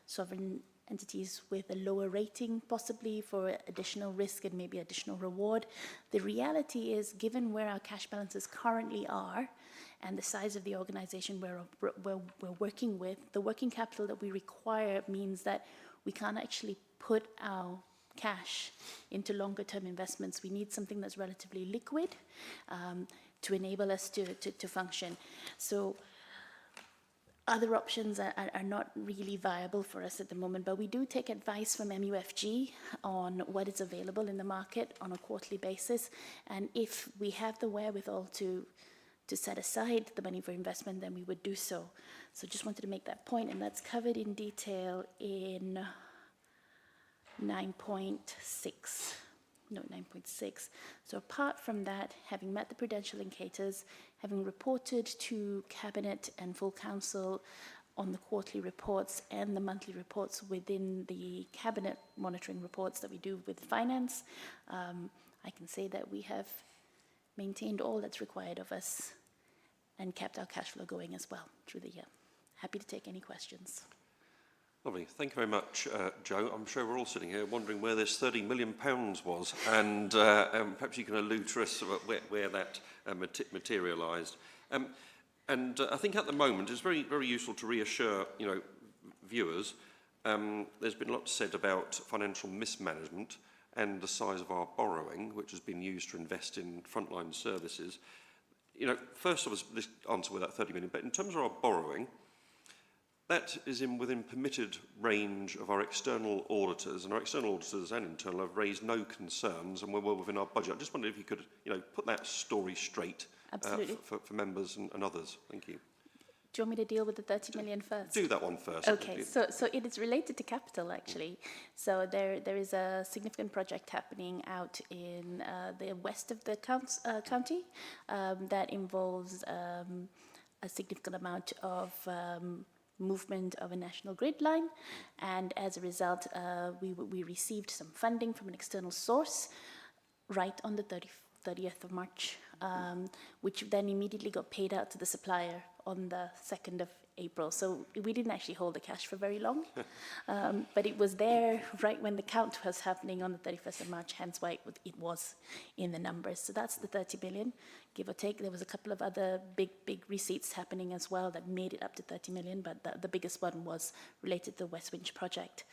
sovereign entities with a lower rating, possibly for additional risk and maybe additional reward. The reality is, given where our cash balances currently are and the size of the organization we're working with, the working capital that we require means that we can't actually put our cash into longer term investments. We need something that's relatively liquid to enable us to function. So other options are not really viable for us at the moment, but we do take advice from MUFG on what is available in the market on a quarterly basis. And if we have the wherewithal to set aside the money for investment, then we would do so. So just wanted to make that point, and that's covered in detail in 9.6. No, 9.6. So apart from that, having met the prudential indicators, having reported to Cabinet and full Council on the quarterly reports and the monthly reports within the Cabinet monitoring reports that we do with Finance, I can say that we have maintained all that's required of us and kept our cash flow going as well through the year. Happy to take any questions. Lovely. Thank you very much, Joe. I'm sure we're all sitting here wondering where this £30 million was, and perhaps you can allude to us about where that materialised. And I think at the moment it's very, very useful to reassure, viewers. There's been lots said about financial mismanagement and the size of our borrowing, which has been used to invest in frontline services. First of all, this answer with that 30 million, but in terms of our borrowing, that is within permitted range of our external auditors, and our external auditors and internal have raised no concerns, and we're well within our budget. I just wondered if you could, put that story straight for members and others. Thank you. Do you want me to deal with the 30 million first? Do that one first. Okay, so it is related to capital, actually. So there is a significant project happening out in the west of the county that involves a significant amount of movement of a national grid line, and as a result we received some funding from an external source right on the 30th of March, which then immediately got paid out to the supplier on the 2nd of April. So we didn't actually hold the cash for very long, but it was there right when the count was happening on the 31st of March, hence why it was in the numbers. So that's the 30 million, give or take. There was a couple of other big receipts happening as well that made it up to 30 million, but the biggest one was related to the West Winch project.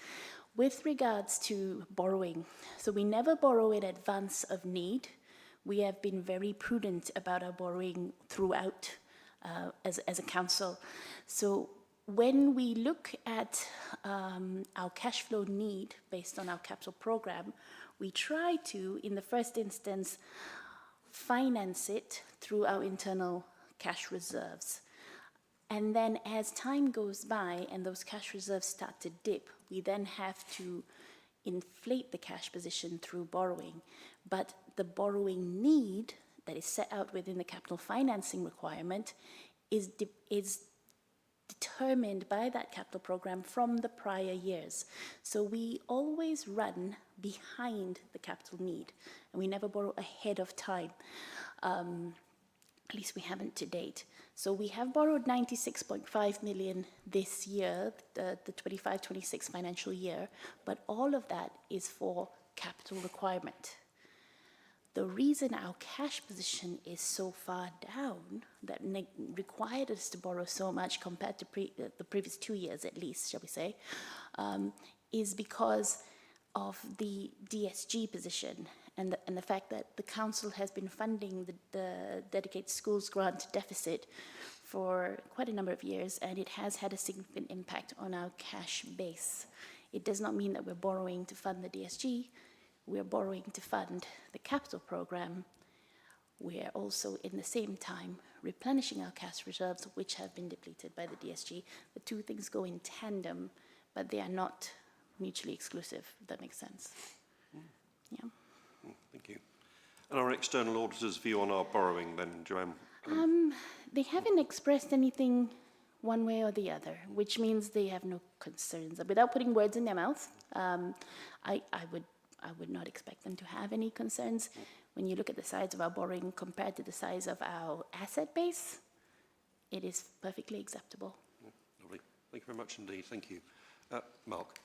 With regards to borrowing, so we never borrow in advance of need. We have been very prudent about our borrowing throughout as a council. So when we look at our cash flow need based on our capital program, we try to, in the first instance, finance it through our internal cash reserves. And then as time goes by and those cash reserves start to dip, we then have to inflate the cash position through borrowing. But the borrowing need that is set out within the capital financing requirement is determined by that capital program from the prior years. So we always run behind the capital need, and we never borrow ahead of time. At least we haven't to date. So we have borrowed 96.5 million this year, the 25-26 financial year, but all of that is for capital requirement. The reason our cash position is so far down, that required us to borrow so much compared to the previous 2 years at least, shall we say, is because of the DSG position. and the fact that the council has been funding the dedicated schools grant deficit for quite a number of years, and it has had a significant impact on our cash base. It does not mean that we're borrowing to fund the DSG. We're borrowing to fund the capital program. We are also, in the same time, replenishing our cash reserves, which have been depleted by the DSG. The two things go in tandem, but they are not mutually exclusive, if that makes sense. Yeah. Thank you. And our external auditor's view on our borrowing then, Joanne? They haven't expressed anything one way or the other, which means they have no concerns. Without putting words in their mouth, I would not expect them to have any concerns. When you look at the size of our borrowing compared to the size of our asset base, it is perfectly acceptable. Lovely. Thank you very much indeed. Thank you. Mark?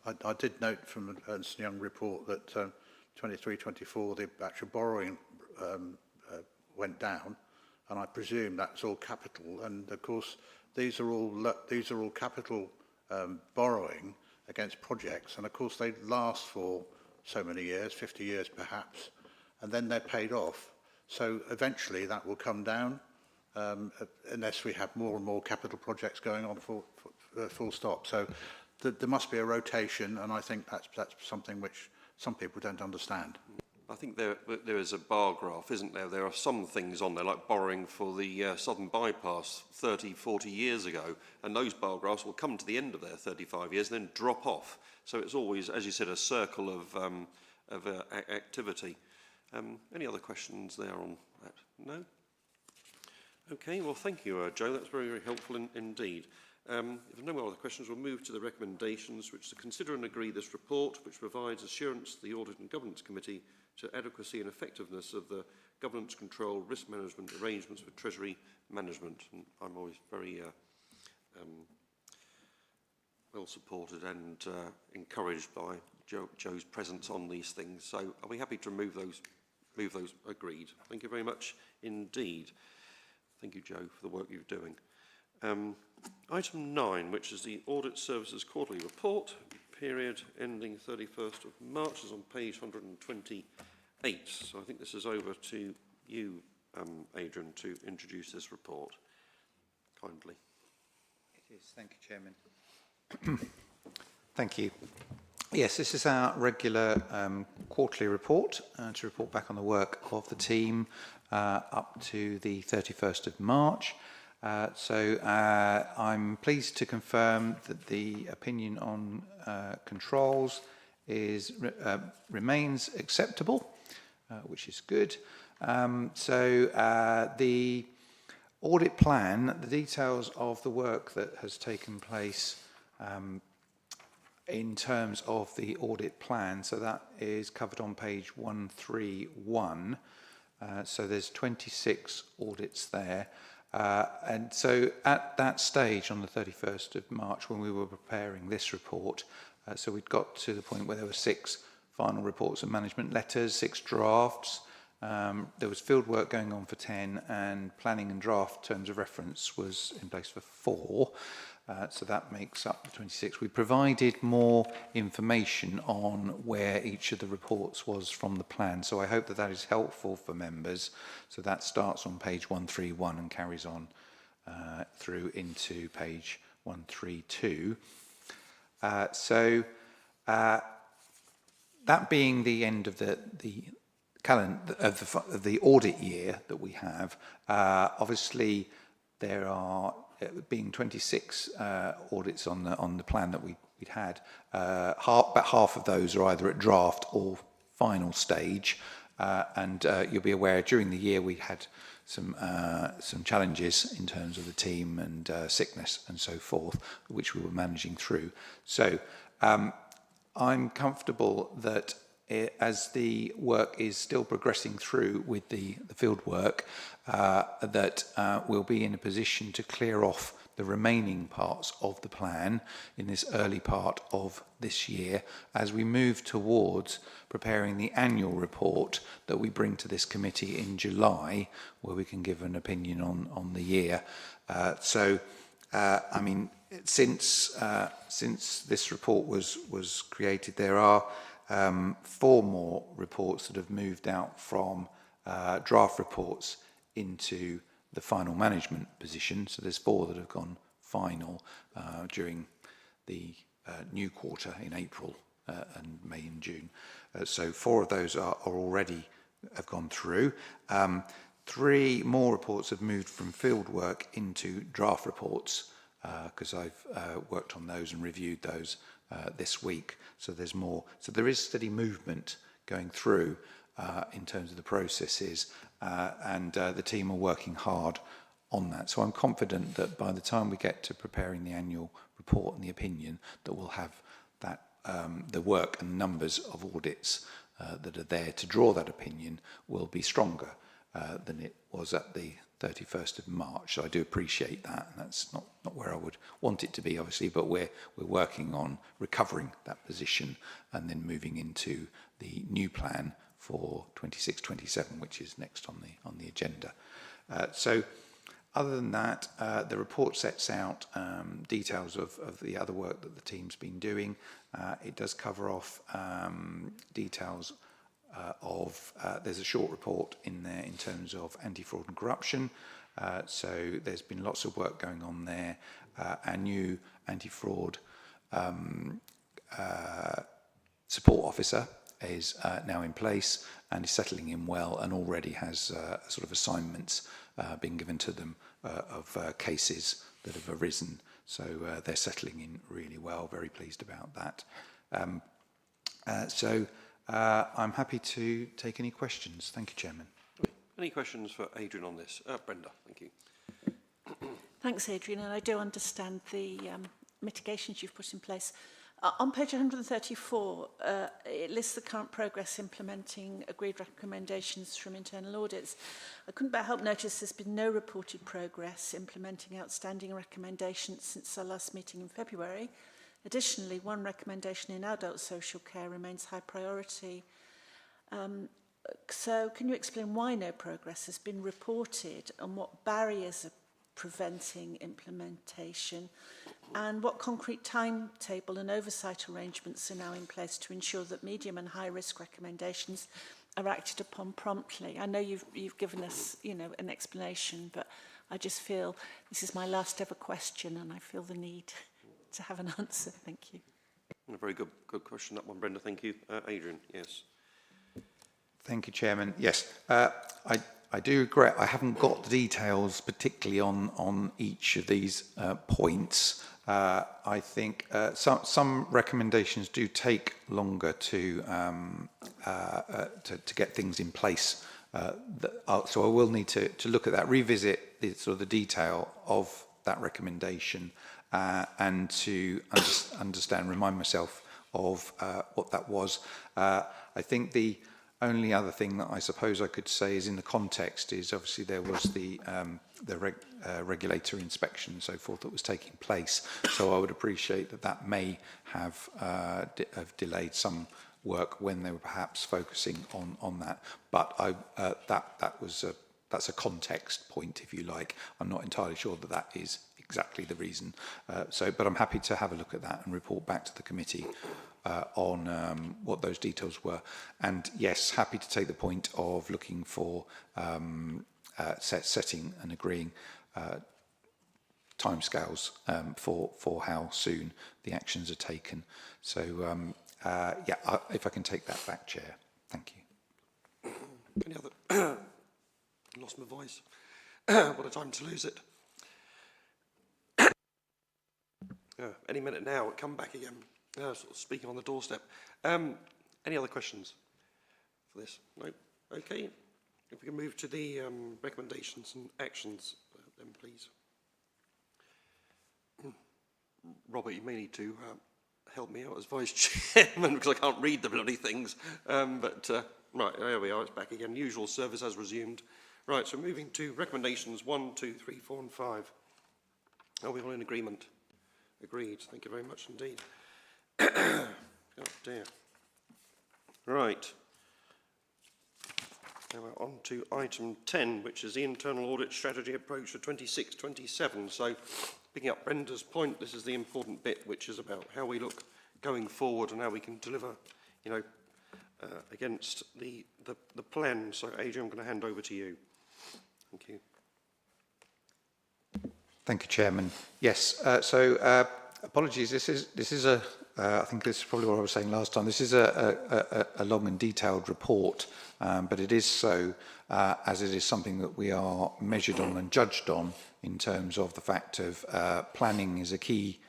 I did note from the Ernst & Young report that 23-24, the actual borrowing went down, and I presume that's all capital. And of course, these are all capital borrowing against projects, and of course they last for so many years, 50 years perhaps, and then they're paid off. So eventually that will come down, unless we have more and more capital projects going on full stop. So there must be a rotation, and I think that's something which some people don't understand. I think there is a bar graph, isn't there? There are some things on there, like borrowing for the Southern Bypass 30, 40 years ago, and those bar graphs will come to the end of their 35 years and then drop off. So it's always, as you said, a circle of activity. Any other questions there on that? No? Okay, well, thank you, Joe. That's very, very helpful indeed. If there are no more other questions, we'll move to the recommendations, which to consider and agree this report, which provides assurance to the Audit and Governance Committee to adequacy and effectiveness of the governance, control, risk management arrangements for Treasury management. And I'm always very well supported and encouraged by Joe's presence on these things. So I'll be happy to move those agreed. Thank you very much indeed. Thank you, Joe, for the work you're doing. Item 9, which is the Audit Services Quarterly Report, period ending 31st of March, is on page 128. So I think this is over to you, Adrian, to introduce this report. Kindly. It is. Thank you, Chairman. Thank you. Yes, this is our regular quarterly report to report back on the work of the team up to the 31st of March. So I'm pleased to confirm that the opinion on controls remains acceptable, which is good. The audit plan, the details of the work that has taken place in terms of the audit plan, so that is covered on page 131. So there's 26 audits there. And so at that stage on the 31st of March, when we were preparing this report, so we'd got to the point where there were 6 final reports and management letters, 6 drafts. There was field work going on for 10, and planning and draft terms of reference was in place for 4. So that makes up the 26. We provided more information on where each of the reports was from the plan. So I hope that that is helpful for members. So that starts on page 131 and carries on through into page 132. That being the end of the calendar of the audit year that we have, obviously there are being 26 audits on the plan that we'd had. About half of those are either at draft or final stage, and you'll be aware during the year we had some challenges in terms of the team and sickness and so forth, which we were managing through. So I'm comfortable that as the work is still progressing through with the field work, that we'll be in a position to clear off the remaining parts of the plan in this early part of this year as we move towards preparing the annual report that we bring to this committee in July, where we can give an opinion on the year. I mean, since this report was created, there are 4 more reports that have moved out from draft reports into the final management position. So there's 4 that have gone final during the new quarter in April and May and June. So 4 of those are already have gone through. 3 more reports have moved from field work into draft reports because I've worked on those and reviewed those this week. So there's more. So there is steady movement going through in terms of the processes, and the team are working hard on that. So I'm confident that by the time we get to preparing the annual report and the opinion, that we'll have that the work and numbers of audits that are there to draw that opinion will be stronger than it was at the 31st of March. So I do appreciate that, and that's not where I would want it to be, obviously, but we're working on recovering that position and then moving into the new plan for 26-27, which is next on the agenda. So other than that, the report sets out details of the other work that the team's been doing. It does cover off details there's a short report in there in terms of anti-fraud and corruption. So there's been lots of work going on there. Our new anti-fraud support officer is now in place and is settling in well, and already has sort of assignments being given to them of cases that have arisen. So they're settling in really well, very pleased about that. I'm happy to take any questions. Thank you, Chairman. Any questions for Adrian on this? Brenda, thank you. Thanks, Adrian, and I do understand the mitigations you've put in place. On page 134, it lists the current progress implementing agreed recommendations from internal audits. I couldn't but help notice there's been no reported progress implementing outstanding recommendations since our last meeting in February. Additionally, one recommendation in adult social care remains high priority. So can you explain why no progress has been reported and what barriers are preventing implementation, and what concrete timetable and oversight arrangements are now in place to ensure that medium and high risk recommendations are acted upon promptly? I know you've given us, an explanation, but I just feel this is my last ever question and I feel the need to have an answer. Thank you. A very good question, that one, Brenda. Thank you. Adrian, yes. Thank you, Chairman. Yes, I do regret I haven't got the details particularly on each of these points. I think some recommendations do take longer to get things in place. So I will need to look at that, revisit the detail of that recommendation, and to remind myself of what that was. I think the only other thing that I suppose I could say is in the context is obviously there was the regulatory inspection and so forth that was taking place. So I would appreciate that may have delayed some work when they were perhaps focusing on that. But that's a context point, if you like. I'm not entirely sure that is exactly the reason. But I'm happy to have a look at that and report back to the committee on what those details were. And yes, happy to take the point of looking for setting and agreeing timescales for how soon the actions are taken. So if I can take that back, Chair. Thank you. Any other? Lost my voice. What a time to lose it. Any minute now, it'll come back again. Sort of speaking on the doorstep. Any other questions for this? No? Okay. If we can move to the recommendations and actions, then please. Robert, you may need to help me out as Vice Chairman because I can't read the bloody things. Right, there we are, it's back again. Usual service has resumed. Right, so moving to recommendations 1, 2, 3, 4 and 5. Are we all in agreement? Agreed. Thank you very much indeed. Oh dear. Right. Now we're on to item 10, which is the internal audit strategy approach for 26-27. So picking up Brenda's point, this is the important bit, which is about how we look going forward and how we can deliver against the plan. So, Adrian, I'm going to hand over to you. Thank you. Thank you, Chairman. Yes, apologies. This is a. I think this is probably what I was saying last time. This is a long and detailed report, but it is so as it is something that we are measured on and judged on in terms of the fact of planning is a key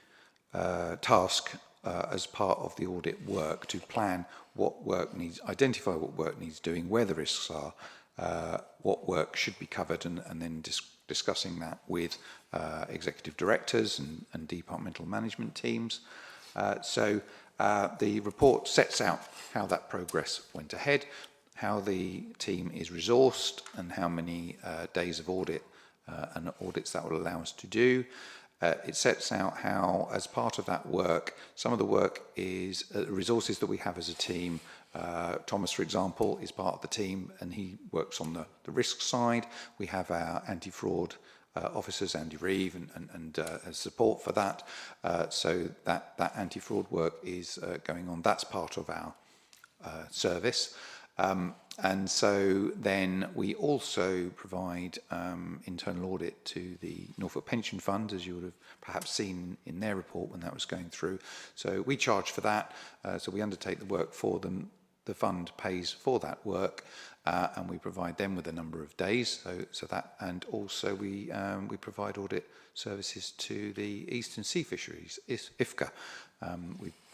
task as part of the audit work, to plan what work needs, identify what work needs doing, where the risks are, what work should be covered, and then discussing that with executive directors and departmental management teams. The report sets out how that progress went ahead, how the team is resourced, and how many days of audit and audits that will allow us to do. It sets out how, as part of that work, some of the work is resources that we have as a team. Thomas, for example, is part of the team, and he works on the risk side. We have our anti-fraud officers, Andy Reeve, and support for that. So that anti-fraud work is going on. That's part of our service. And so then we also provide internal audit to the Norfolk Pension Fund, as you would have perhaps seen in their report when that was going through. So we charge for that. So we undertake the work for them. The fund pays for that work, and we provide them with a number of days. So that, and also we provide audit services to the Eastern Sea Fisheries, IFCA.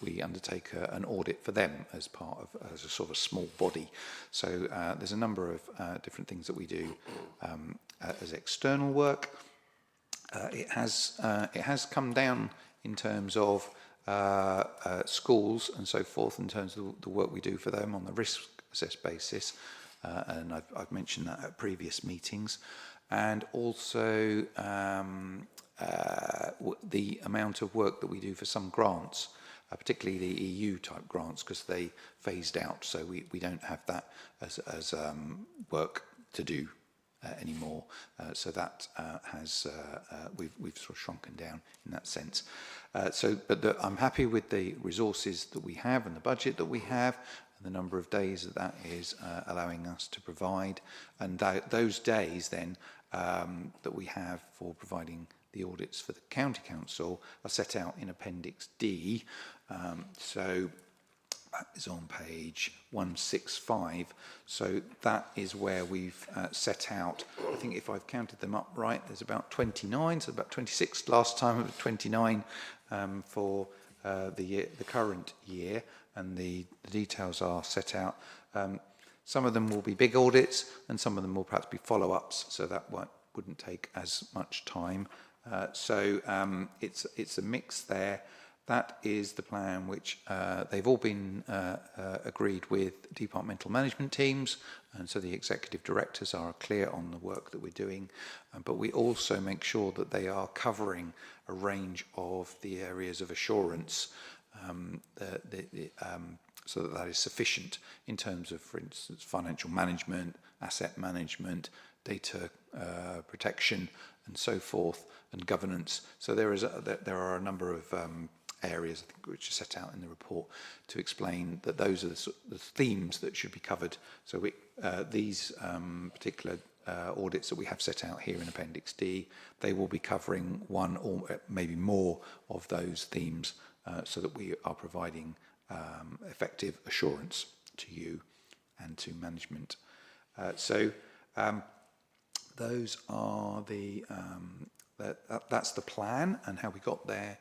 We undertake an audit for them as part of as a sort of small body. So there's a number of different things that we do as external work. It has come down in terms of schools and so forth, in terms of the work we do for them on the risk assessed basis, and I've mentioned that at previous meetings, and also the amount of work that we do for some grants, particularly the EU type grants, because they phased out, so we don't have that as work to do anymore. So that we've sort of shrunken down in that sense. But I'm happy with the resources that we have and the budget that we have, and the number of days that is allowing us to provide. And those days then that we have for providing the audits for the County Council are set out in Appendix D. So that is on page 165. So that is where we've set out, I think if I've counted them up right, there's about 29, so about 26 last time, 29 for the current year, and the details are set out. Some of them will be big audits, and some of them will perhaps be follow-ups, so that wouldn't take as much time. It's a mix there. That is the plan which they've all been agreed with departmental management teams, and so the executive directors are clear on the work that we're doing, but we also make sure that they are covering a range of the areas of assurance, so that is sufficient in terms of, for instance, financial management, asset management, data protection, and so forth, and governance. So there are a number of areas, I think, which are set out in the report to explain that those are the themes that should be covered. So these particular audits that we have set out here in Appendix D, they will be covering one or maybe more of those themes, so that we are providing effective assurance to you and to management. Those are that's the plan and how we got there.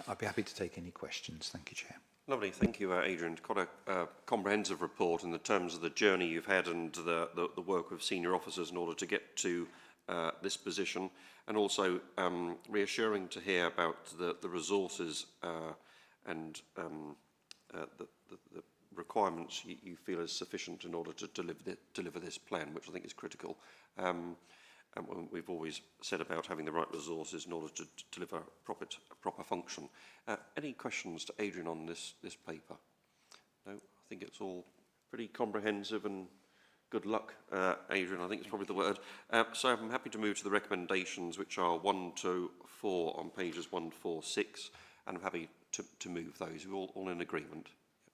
I'd be happy to take any questions. Thank you, Chair. Lovely. Thank you, Adrian. Quite a comprehensive report in the terms of the journey you've had and the work of senior officers in order to get to this position, and also reassuring to hear about the resources and the requirements you feel is sufficient in order to deliver this plan, which I think is critical. And we've always said about having the right resources in order to deliver a proper function. Any questions to Adrian on this paper? No, I think it's all pretty comprehensive, and good luck, Adrian, I think is probably the word. So I'm happy to move to the recommendations, which are 1 to 4 on pages 1, 4, 6, and I'm happy to move those. We're all in agreement.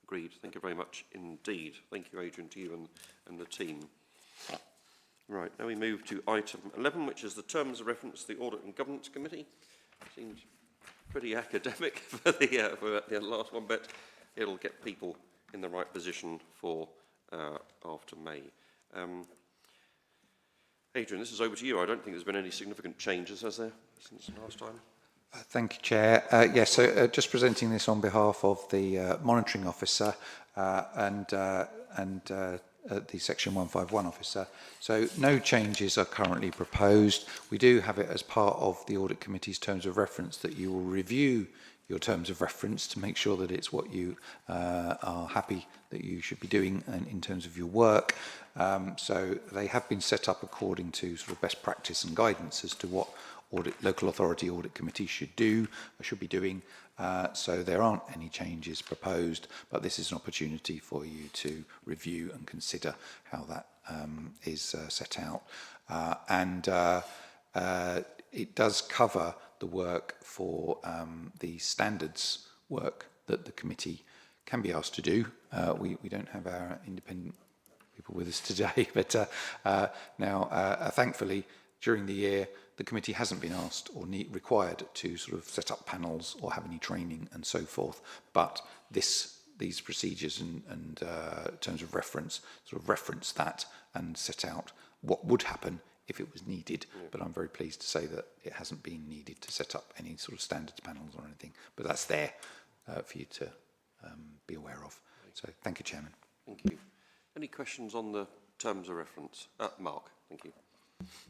Agreed. Thank you very much indeed. Thank you, Adrian, to you and the team. Right, now we move to item 11, which is the terms of reference to the Audit and Governance Committee. Seems pretty academic for the last one, but it'll get people in the right position for after May. Adrian, this is over to you. I don't think there's been any significant changes, has there, since last time? Thank you, Chair. Yes, so just presenting this on behalf of the monitoring officer and the Section 151 officer. So no changes are currently proposed. We do have it as part of the Audit Committee's terms of reference that you will review your terms of reference to make sure that it's what you are happy that you should be doing in terms of your work. So they have been set up according to sort of best practice and guidance as to what local authority audit committees should do or should be doing. So there aren't any changes proposed, but this is an opportunity for you to review and consider how that is set out. It does cover the work for the standards work that the committee can be asked to do. We don't have our independent people with us today, but now thankfully during the year the committee hasn't been asked or required to sort of set up panels or have any training and so forth, but these procedures and terms of reference sort of reference that and set out what would happen if it was needed. But I'm very pleased to say that it hasn't been needed to set up any sort of standards panels or anything, but that's there for you to be aware of. So thank you, Chairman. Thank you. Any questions on the terms of reference? Mark, thank you.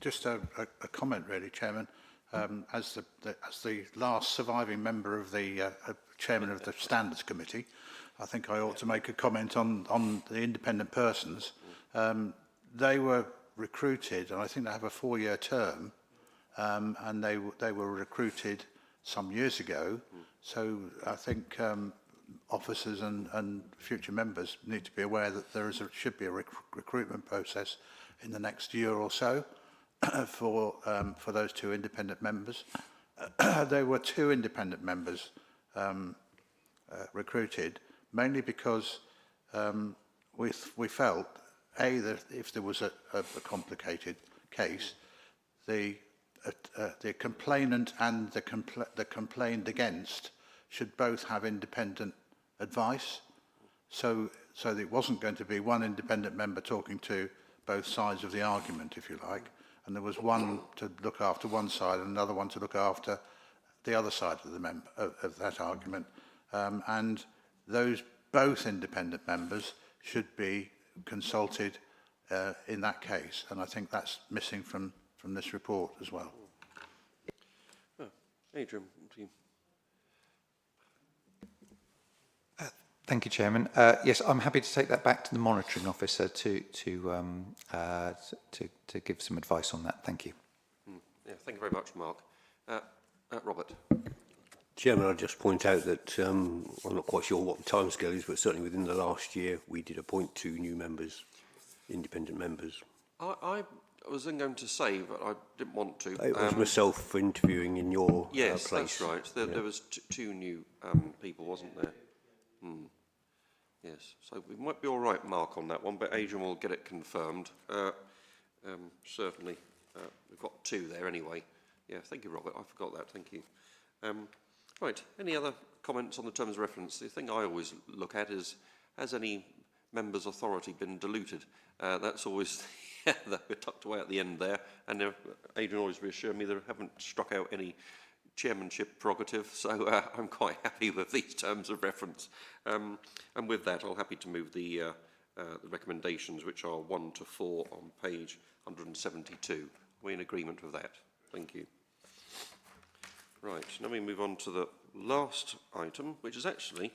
Just a comment, really, Chairman. As the last surviving member of the Chairman of the Standards Committee, I think I ought to make a comment on the independent persons. They were recruited, and I think they have a 4-year term, and they were recruited some years ago. So I think officers and future members need to be aware that should be a recruitment process in the next year or so for those 2 independent members. There were 2 independent members recruited, mainly because we felt that if there was a complicated case, the complainant and the complained against should both have independent advice, so that it wasn't going to be one independent member talking to both sides of the argument, if you like, and there was one to look after one side and another one to look after the other side of that argument, and those both independent members should be consulted in that case, and I think that's missing from this report as well. Adrian, to you. Thank you, Chairman. Yes, I'm happy to take that back to the monitoring officer to give some advice on that. Thank you. Yeah, thank you very much, Mark. Robert. Chairman, I'll just point out that I'm not quite sure what the timescale is, but certainly within the last year we did appoint 2 new members, independent members. I was then going to say, but I didn't want to. It was myself interviewing in your place. Yes, that's right. There was 2 new people, wasn't there? Yes, so we might be all right, Mark, on that one, but Adrian will get it confirmed. Certainly, we've got 2 there anyway. Yeah, thank you, Robert. I forgot that. Thank you. Right, any other comments on the terms of reference? The thing I always look at is, has any member's authority been diluted? That's always we're tucked away at the end there, and Adrian always reassured me they haven't struck out any chairmanship prerogative, so I'm quite happy with these terms of reference. And with that, I'm happy to move the recommendations, which are 1 to 4 on page 172. We're in agreement with that. Thank you. Right, now we move on to the last item, which is actually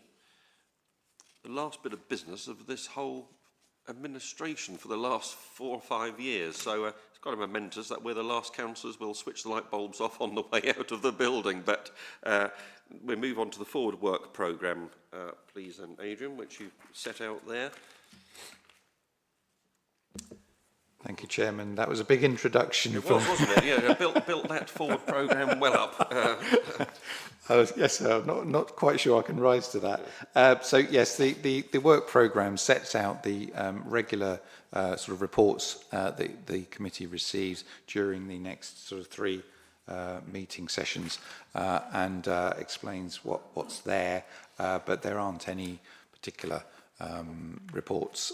the last bit of business of this whole administration for the last 4 or 5 years. So it's kind of momentous that we're the last councillors. We'll switch the light bulbs off on the way out of the building. But we move on to the forward work programme, please, and Adrian, which you set out there. Thank you, Chairman. That was a big introduction. It was, wasn't it? Yeah, built that forward programme well up. Yes, sir. I'm not quite sure I can rise to that. So, yes, the work programme sets out the regular sort of reports that the committee receives during the next sort of 3 meeting sessions and explains what's there, but there aren't any particular reports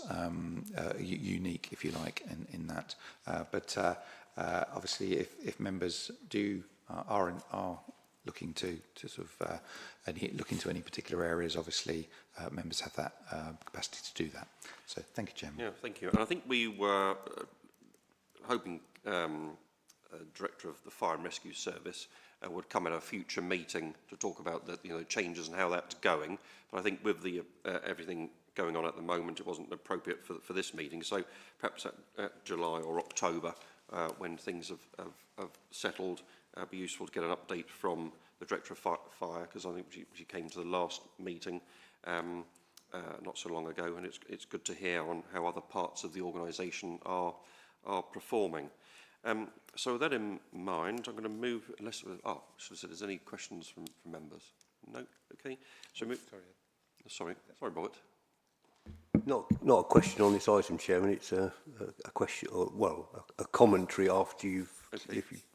unique, if you like, in that. But obviously, if members are looking to sort of look into any particular areas, obviously members have that capacity to do that. So thank you, Chairman. Yeah, thank you. And I think we were hoping Director of the Fire and Rescue Service would come at a future meeting to talk about the changes and how that's going. But I think with the everything going on at the moment, it wasn't appropriate for this meeting. So perhaps at July or October, when things have settled, it'd be useful to get an update from the Director of Fire, because I think she came to the last meeting not so long ago, and it's good to hear on how other parts of the organisation are performing. So with that in mind, I'm going to move, unless, there's any questions from members? No? Okay. So sorry, Robert. Not a question on this item, Chairman. It's a question, or well, a commentary after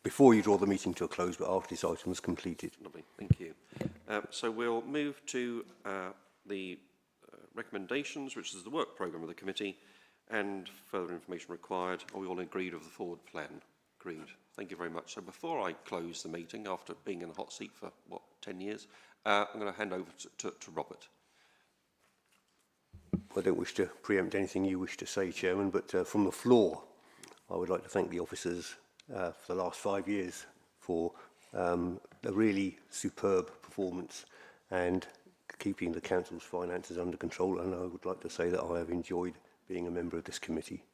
before you draw the meeting to a close, but after this item is completed. Lovely, thank you. So we'll move to the recommendations, which is the work programme of the committee, and further information required. Are we all agreed with the forward plan? Agreed. Thank you very much. So before I close the meeting, after being in a hot seat for, 10 years, I'm going to hand over to Robert. I don't wish to preempt anything you wish to say, Chairman, but from the floor, I would like to thank the officers for the last 5 years for a really superb performance and keeping the council's finances under control. And I would like to say that I have enjoyed being a member of this committee.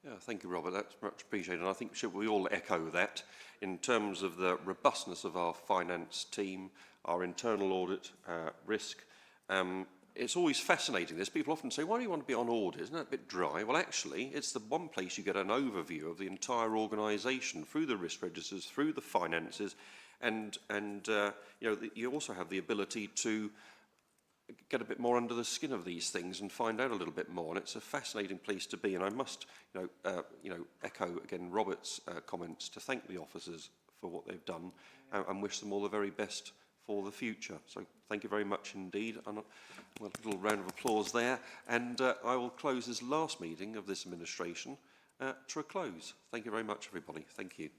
Yeah, thank you, Robert. That's much appreciated. And I think we all echo that in terms of the robustness of our finance team, our internal audit risk. It's always fascinating this. People often say, why do you want to be on audit? Isn't that a bit dry? Well, actually, it's the one place you get an overview of the entire organisation through the risk registers, through the finances, and you also have the ability to get a bit more under the skin of these things and find out a little bit more. And it's a fascinating place to be. And I must, echo again Robert's comments to thank the officers for what they've done and wish them all the very best for the future. So thank you very much indeed. And a little round of applause there. And I will close this last meeting of this administration to a close. Thank you very much, everybody. Thank you.